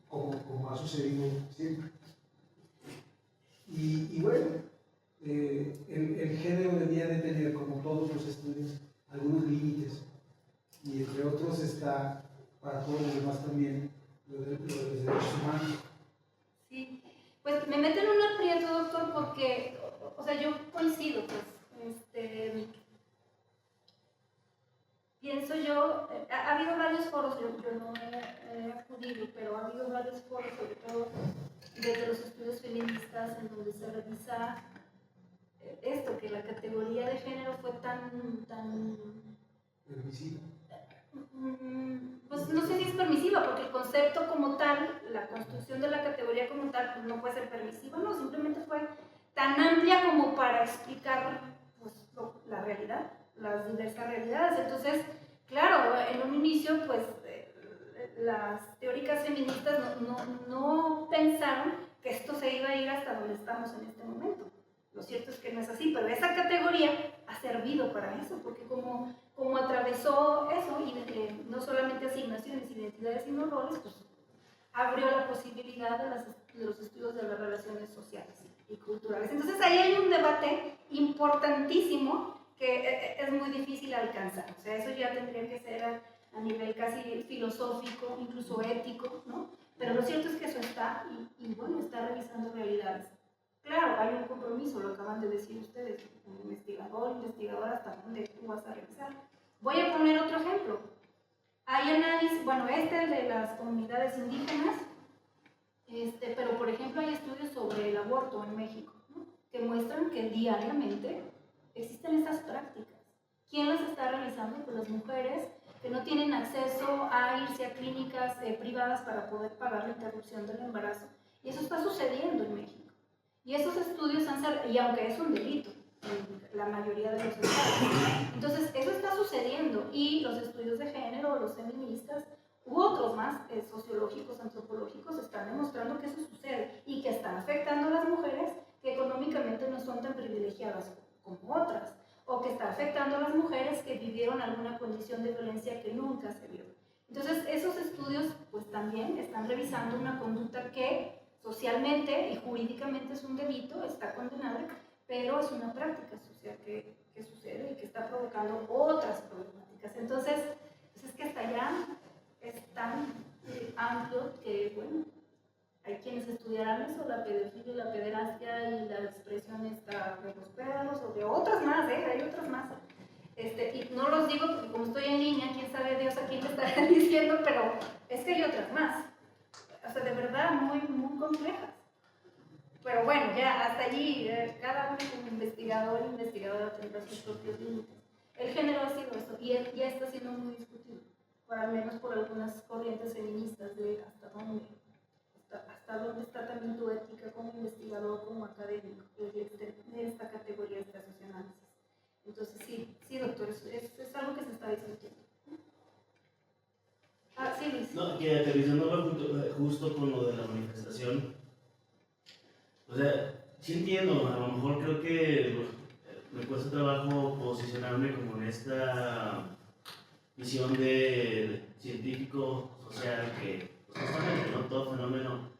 como ha sucedido siempre. Y bueno, el género debía de tener, como todos los estudios, algunos límites, y entre otros está, para todos los demás también, lo de los derechos humanos. Sí, pues me meten en un aprieto, doctor, porque, o sea, yo coincido, pues, pienso yo, ha habido varios foros, yo no he acudido, pero ha habido varios foros, sobre todo desde los estudios feministas, en donde se revisa esto, que la categoría de género fue tan Permisivo. pues no sé si es permisiva, porque el concepto como tal, la construcción de la categoría como tal, pues no puede ser permisiva, no, simplemente fue tan amplia como para explicar pues, la realidad, las diversas realidades. Entonces, Claro, en un inicio, pues, las teóricas feministas no pensaron que esto se iba a ir hasta donde estamos en este momento. Lo cierto es que no es así, pero esa categoría ha servido para eso, porque como atravesó eso, y no solamente asignaciones, identidades, sino roles, pues abrió la posibilidad de los estudios de las relaciones sociales y culturales. Entonces ahí hay un debate importantísimo que es muy difícil alcanzar. O sea, eso ya tendría que ser a nivel casi filosófico, incluso ético, ¿no? Pero lo cierto es que eso está, y bueno, está revisando realidades. Claro, hay un compromiso, lo acaban de decir ustedes, como investigador, investigadora, hasta dónde tú vas a revisar. Voy a poner otro ejemplo. Hay análisis, bueno, de las comunidades indígenas, pero por ejemplo hay estudios sobre el aborto en México, ¿no? Que muestran que diariamente existen estas prácticas. ¿Quién las está realizando? Pues las mujeres que no tienen acceso a irse a clínicas privadas para poder pagar la interrupción del embarazo. Y eso está sucediendo en México. Y esos estudios y aunque es un delito en la mayoría de los estados, entonces eso está sucediendo, y los estudios de género, los feministas u otros más sociológicos, antropológicos, están demostrando que eso sucede y que está afectando a las mujeres que económicamente no son tan privilegiadas como otras, o que está afectando a las mujeres que vivieron alguna condición de violencia que nunca se vio. Entonces esos estudios pues también están revisando una conducta que socialmente y jurídicamente es un delito, está condenado, pero es una práctica social que sucede y que está provocando otras problemáticas. Entonces, pues es que hasta allá es tan amplio que, bueno, hay quienes estudiarán eso, la pedofilia, la pederastia y la expresión esta de los perros, o de otras más, hay otras más. Y no los digo porque como estoy en línea, quién sabe Dios a quién te estará diciendo, pero es que hay otras más. O sea, de verdad, muy, muy complejas. Pero bueno, ya hasta allí, cada uno como investigador e investigadora tendrá sus propios límites. El género ha sido eso, y ya está siendo muy discutido, por al menos por algunas corrientes feministas, de hasta dónde está también tu ética como investigador, como académico, de esta categoría de socioanálisis. Entonces, sí, doctor, es algo que se está discutiendo. Ah, sí, Luis. No, que aterrizándolo justo con lo de la manifestación, o sea, sí entiendo, a lo mejor creo que me cuesta trabajo posicionarme como en esta visión de científico social que, pues justamente, no todo fenómeno,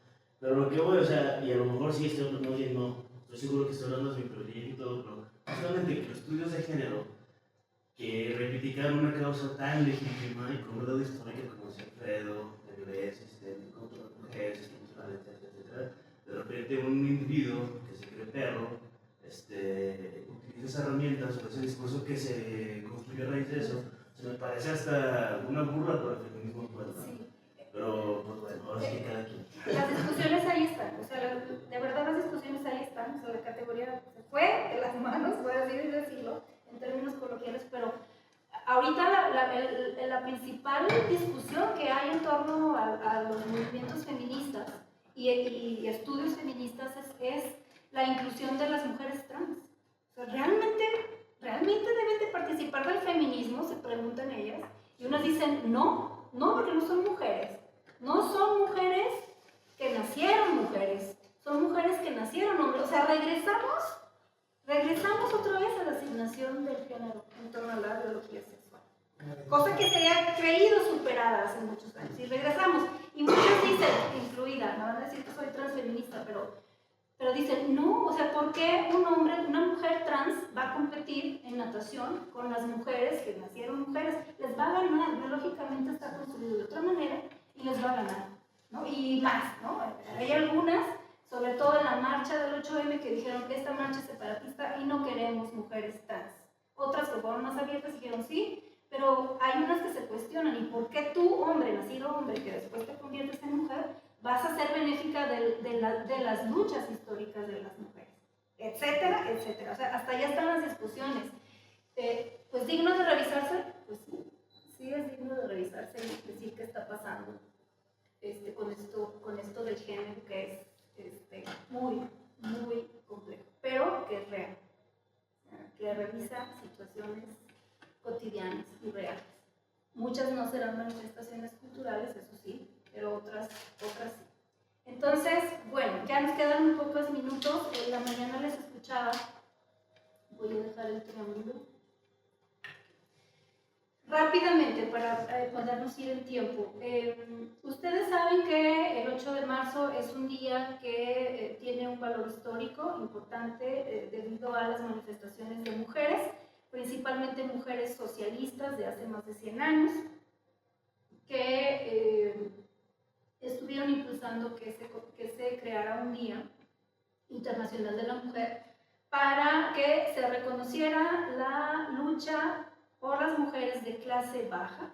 pero lo que voy, o sea, y a lo mejor sí estoy hablando, no, estoy seguro que estoy hablando de mi privilegio y todo, pero justamente que los estudios de género que reivindican una causa tan legítima y con verdad histórica como Alfredo, de violencia sistémica contra las mujeres, etcétera, de repente un individuo que se cree perro utiliza esas herramientas o ese discurso que se construyó a raíz de eso, se me parece hasta una burla por el feminismo actual, ¿no? Sí. Pero pues bueno, ahora sí que cada quien. Las discusiones ahí están, o sea, de verdad las discusiones ahí están, o sea, la categoría se fue de las manos, voy a decirlo, en términos coloquiales, pero ahorita la principal discusión que hay en torno a los movimientos feministas y estudios feministas es la inclusión de las mujeres trans. O sea, ¿realmente deben de participar del feminismo?, se preguntan ellas, y unas dicen no, porque no son mujeres. No son mujeres que nacieron mujeres, son mujeres que nacieron hombres. O sea, regresamos otra vez a la asignación del género en torno a la biología sexual. Cosa que se había creído superada hace muchos años. Y regresamos. Y muchos dicen, incluida, no van a decir que soy transfeminista, pero dicen, no, o sea, ¿por qué una mujer trans va a competir en natación con las mujeres que nacieron mujeres? Les va a ganar, biológicamente está construido de otra manera y les va a ganar, ¿no? Y más, ¿no? Hay algunas, sobre todo en la marcha del 8M, que dijeron que esta marcha es separatista y no queremos mujeres trans. Otras que fueron más abiertas dijeron sí, pero hay unas que se cuestionan, ¿y por qué tú, hombre, nacido hombre, que después te conviertes en mujer, vas a ser benéfica de las luchas históricas de las mujeres? Etcétera, etcétera. O sea, hasta allá están las discusiones. Pues digno de revisarse, pues sí es digno de revisarse y decir qué está pasando con esto del género, que es muy, muy complejo, pero que es real, que revisa situaciones cotidianas y reales. no serán manifestaciones culturales, eso sí, pero otras sí. Entonces, bueno, ya nos quedan un pocos minutos. En la mañana les escuchaba, voy a dejar el triángulo. Rápidamente, para podernos ir en tiempo. Ustedes saben que el 8 de marzo es un día que tiene un valor histórico importante debido a las manifestaciones de mujeres, principalmente mujeres socialistas de hace más de 100 años, que estuvieron impulsando que se creara un Día Internacional de la Mujer para que se reconociera la lucha por las mujeres de clase baja,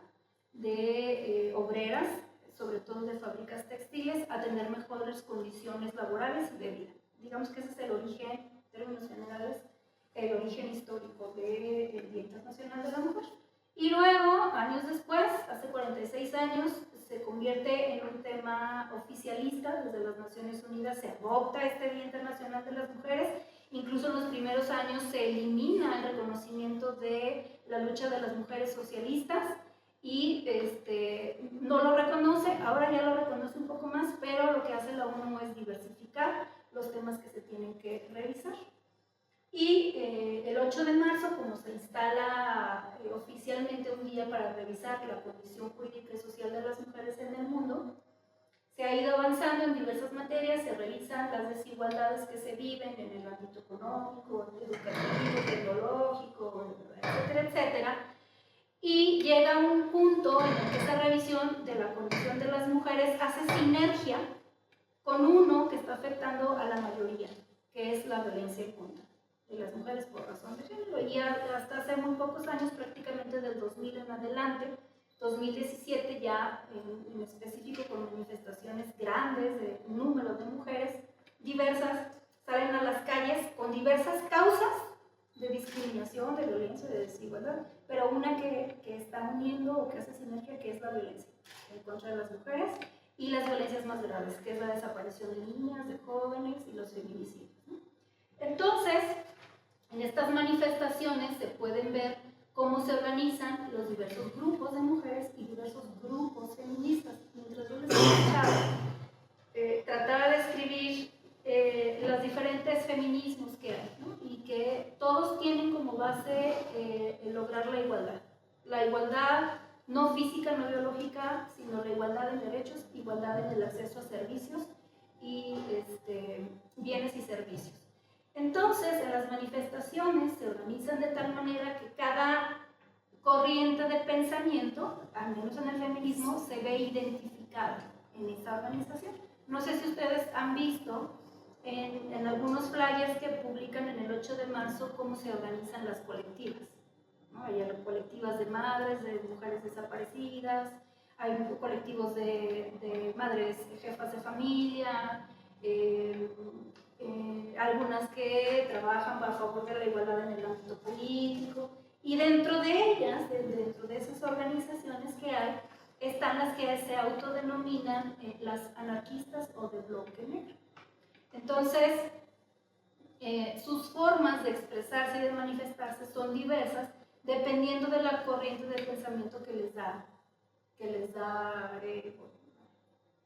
de obreras, sobre todo de fábricas textiles, a tener mejores condiciones laborales y de vida. Digamos que ese es el origen, en términos generales, el origen histórico del Día Internacional de la Mujer. Y luego, años después, hace 46 años, se convierte en un tema oficialista. Desde las Naciones Unidas se adopta este Día Internacional de las Mujeres. Incluso en los primeros años se elimina el reconocimiento de la lucha de las mujeres socialistas y no lo reconoce. Ahora ya lo reconoce un poco más, pero lo que hace la ONU es diversificar los temas que se tienen que revisar. Y el 8 de marzo, como se instala oficialmente un día para revisar la condición jurídica y social de las mujeres en el mundo, se ha ido avanzando en diversas materias, se revisan las desigualdades que se viven en el ámbito económico, educativo, tecnológico, etcétera, etcétera, y llega un punto en el que esa revisión de la condición de las mujeres hace sinergia con uno que está afectando a la mayoría, que es la violencia en contra de las mujeres por razón de género. Y hasta hace muy pocos años, prácticamente del 2000 en adelante, 2017 ya en específico, con manifestaciones grandes de número de mujeres diversas, salen a las calles con diversas causas de discriminación, de violencia, de desigualdad, pero una que está uniendo o que hace sinergia, que es la violencia en contra de las mujeres y las violencias más graves, que es la desaparición de niñas, de jóvenes y los feminicidios, ¿no? Entonces, en estas manifestaciones se pueden ver cómo se organizan los diversos grupos de mujeres y diversos grupos feministas. Mientras yo les escuchaba, trataba de escribir los diferentes feminismos que hay, ¿no? Y que todos tienen como base lograr la igualdad. La igualdad no física, no biológica, sino la igualdad en derechos, igualdad en el acceso a servicios y bienes y servicios. Entonces, en las manifestaciones se organizan de tal manera que cada corriente de pensamiento, al menos en el feminismo, se ve identificada en esa organización. No sé si ustedes han visto en algunos flyers que publican en el 8 de marzo cómo se organizan las colectivas, ¿no? Hay colectivas de madres, de mujeres desaparecidas, hay colectivos de madres jefas de familia, algunas que trabajan a favor de la igualdad en el ámbito político, y dentro de ellas, dentro de esas organizaciones que hay, están las que se autodenominan las anarquistas o de bloque negro. Entonces, sus formas de expresarse y de manifestarse son diversas dependiendo de la corriente del pensamiento que les da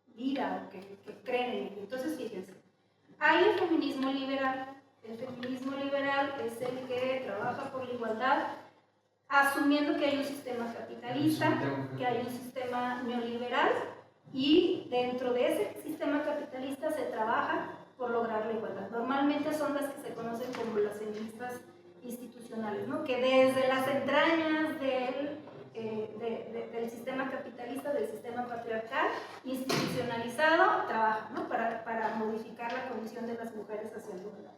vida o que creen en ello. Entonces, fíjense, hay el feminismo liberal. El feminismo liberal es el que trabaja por la igualdad, asumiendo que hay un sistema capitalista, que hay un sistema neoliberal, y dentro de ese sistema capitalista se trabaja por lograr la igualdad. Normalmente son las que se conocen como las feministas institucionales, ¿no? Que desde las entrañas del sistema capitalista, del sistema patriarcal institucionalizado, trabajan, ¿no? para modificar la condición de las mujeres hacia el lugar.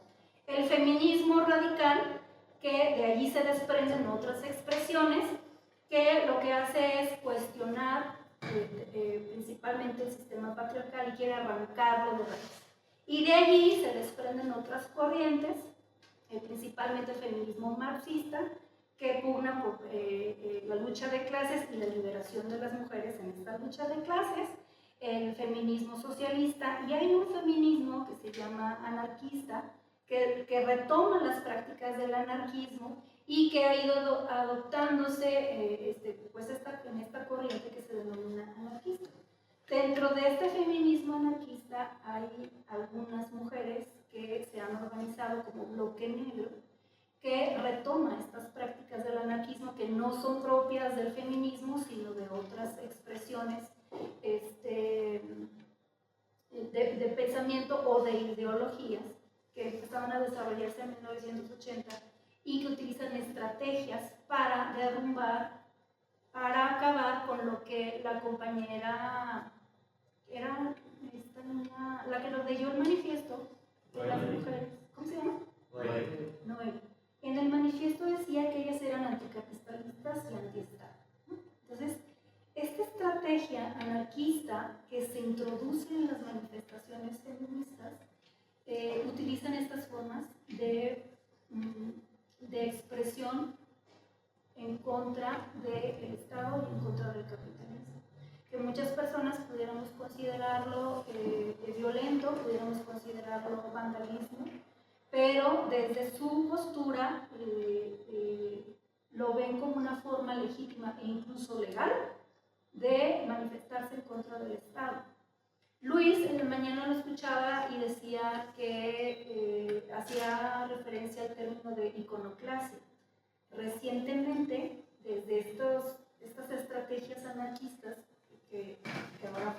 El feminismo radical, que de allí se desprenden otras expresiones, que lo que hace es cuestionar principalmente el sistema patriarcal y quiere arrancarlo de raíz. Y de allí se desprenden otras corrientes, principalmente el feminismo marxista, que pugna por la lucha de clases y la liberación de las mujeres en esta lucha de clases, el feminismo socialista, y hay un feminismo que se llama anarquista, que retoma las prácticas del anarquismo y que ha ido adoptándose en esta corriente que se denomina anarquista. Dentro de este feminismo anarquista hay algunas mujeres que se han organizado como bloque negro, que retoma estas prácticas del anarquismo que no son propias del feminismo, sino de otras expresiones de pensamiento o de ideologías que empezaban a desarrollarse en 1980 y que utilizan estrategias para derrumbar, para acabar con lo que la compañera era esta niña, la que nos leyó el manifiesto de las mujeres. ¿Cómo se llama? Noel. En el manifiesto decía que ellas eran anticapitalistas y antiestado, ¿no? Entonces, esta estrategia anarquista que se introduce en las manifestaciones feministas utilizan estas formas de expresión en contra del Estado y en contra del capitalismo, que muchas personas pudiéramos considerarlo violento, pudiéramos considerarlo vandalismo, pero desde su postura lo ven como una forma legítima e incluso legal de manifestarse en contra del Estado. Luis en la mañana lo escuchaba y decía que hacía referencia al término de iconoclasia. Recientemente, desde estas estrategias anarquistas que ahora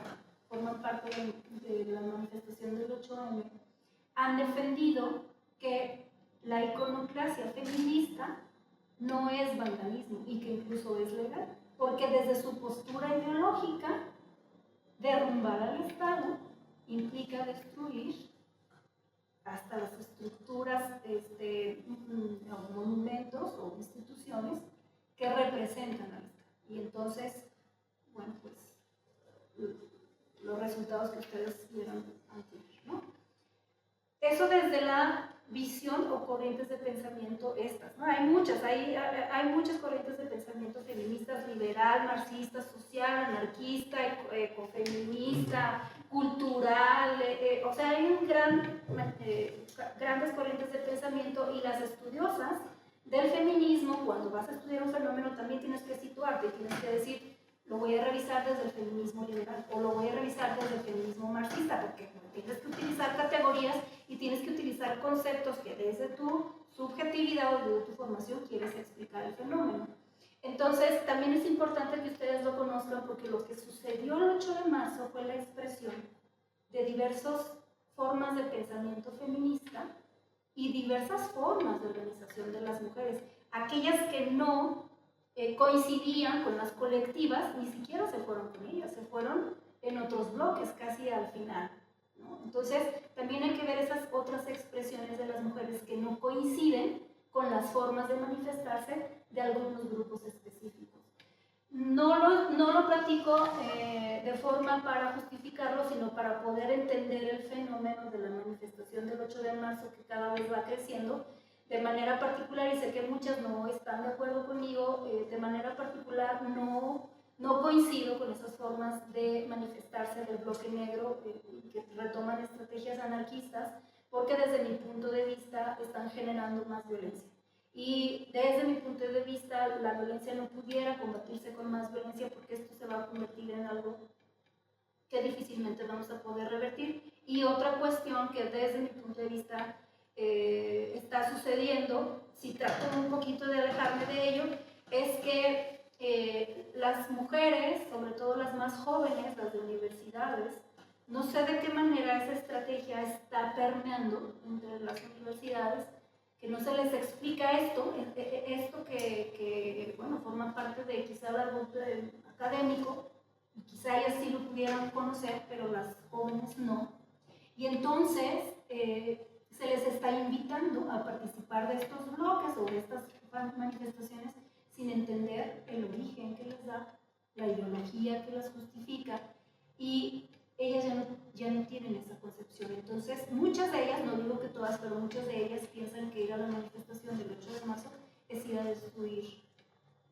forman parte de la manifestación del 8M, han defendido que la iconoclasia feminista no es vandalismo y que incluso es legal, porque desde su postura ideológica, derrumbar al Estado implica destruir hasta las estructuras, o monumentos o instituciones que representan al Estado. Y entonces, bueno, pues los resultados que ustedes vieron antes, ¿no? Eso desde la visión o corrientes de pensamiento estas, ¿no? Hay muchas corrientes de pensamiento feministas, liberal, marxista, social, anarquista, ecofeminista, cultural, o sea, hay grandes corrientes de pensamiento, y las estudiosas del feminismo, cuando vas a estudiar un fenómeno también tienes que situarte, tienes que decir, lo voy a revisar desde el feminismo liberal o lo voy a revisar desde el feminismo marxista, porque tienes que utilizar categorías y tienes que utilizar conceptos que desde tu subjetividad o de tu formación quieres explicar el fenómeno. Entonces, también es importante que ustedes lo conozcan, porque lo que sucedió el 8 de marzo fue la expresión de diversas formas de pensamiento feminista y diversas formas de organización de las mujeres. Aquellas que no coincidían con las colectivas, ni siquiera se fueron con ellas, se fueron en otros bloques casi al final, ¿no? Entonces también hay que ver esas otras expresiones de las mujeres que no coinciden con las formas de manifestarse de algunos grupos específicos. No lo platico de forma para justificarlo, sino para poder entender el fenómeno de la manifestación del 8 de marzo, que cada vez va creciendo de manera particular, y sé que muchas no están de acuerdo conmigo, de manera particular no coincido con esas formas de manifestarse del bloque negro que retoman estrategias anarquistas, porque desde mi punto de vista están generando más violencia. Y desde mi punto de vista la violencia no pudiera combatirse con más violencia, porque esto se va a convertir en algo que difícilmente vamos a poder revertir. Y otra cuestión que desde mi punto de vista está sucediendo, si trato un poquito de alejarme de ello, es que las mujeres, sobre todo las más jóvenes, las de universidades, no sé de qué manera esa estrategia está permeando entre las universidades, que no se les explica esto que bueno, forma parte de quizá el árbol académico, y quizá ellas sí lo pudieran conocer, pero las jóvenes no. Y entonces se les está invitando a participar de estos bloques o de estas manifestaciones sin entender el origen que les da, la ideología que las justifica, y ellas ya no tienen esa concepción. Entonces, muchas de ellas, no digo que todas, pero muchas de ellas piensan que ir a la manifestación del 8 de marzo es ir a destruir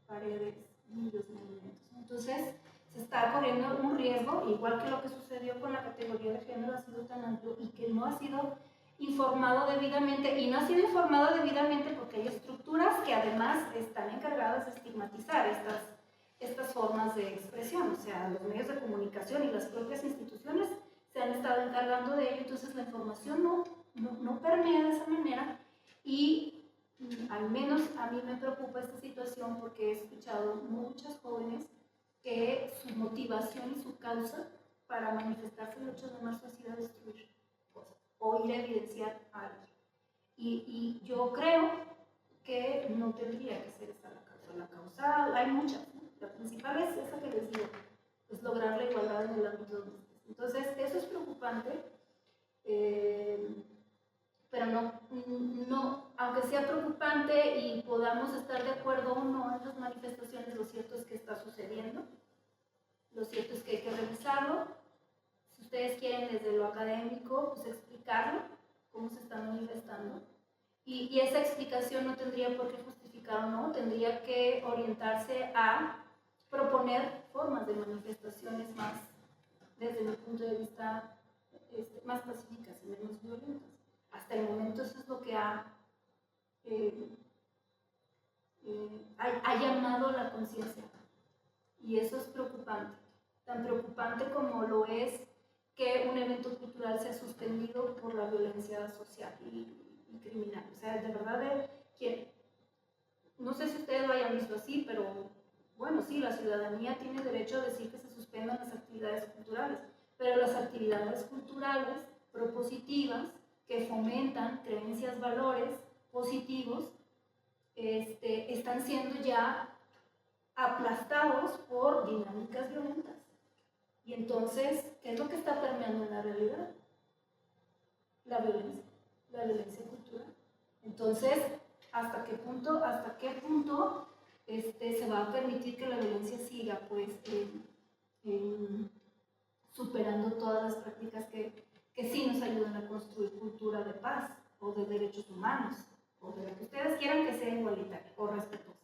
paredes y los monumentos. Entonces, se está corriendo un riesgo, igual que lo que sucedió con la categoría de género ha sido tan amplio y que no ha sido informado debidamente, y no ha sido informado debidamente porque hay estructuras que además están encargadas de estigmatizar estas formas de expresión, o sea, los medios de comunicación y las propias instituciones se han estado encargando de ello, entonces la información no permea de esa manera, y al menos a mí me preocupa esta situación porque he escuchado muchas jóvenes que su motivación y su causa para manifestarse el 8 de marzo ha sido destruir cosas o ir a evidenciar algo. Y yo creo que no tendría que ser esta la causa. La causa, hay muchas, ¿no? La principal es esa que les digo, es lograr la igualdad en el ámbito doméstico. Entonces, eso es preocupante, pero no, aunque sea preocupante y podamos estar de acuerdo o no en las manifestaciones, lo cierto es que está sucediendo, lo cierto es que hay que revisarlo. Si ustedes quieren desde lo académico, pues explicarlo, cómo se está manifestando, y esa explicación no tendría por qué justificar o no, tendría que orientarse a proponer formas de manifestaciones más, desde mi punto de vista, más pacíficas y menos violentas. Hasta el momento eso es lo que ha llamado la conciencia, y eso es preocupante, tan preocupante como lo es que un evento cultural sea suspendido por la violencia social y criminal. O sea, de verdad, no sé si ustedes lo hayan visto así, pero bueno, sí, la ciudadanía tiene derecho a decir que se suspendan las actividades culturales, pero las actividades culturales propositivas que fomentan creencias, valores positivos, están siendo ya aplastados por dinámicas violentas. Y entonces, ¿qué es lo que está permeando en la realidad? La violencia cultural. Entonces, ¿hasta qué punto se va a permitir que la violencia siga pues superando todas las prácticas que sí nos ayudan a construir cultura de paz o de derechos humanos o de lo que ustedes quieran que sea igualitario o respetuoso?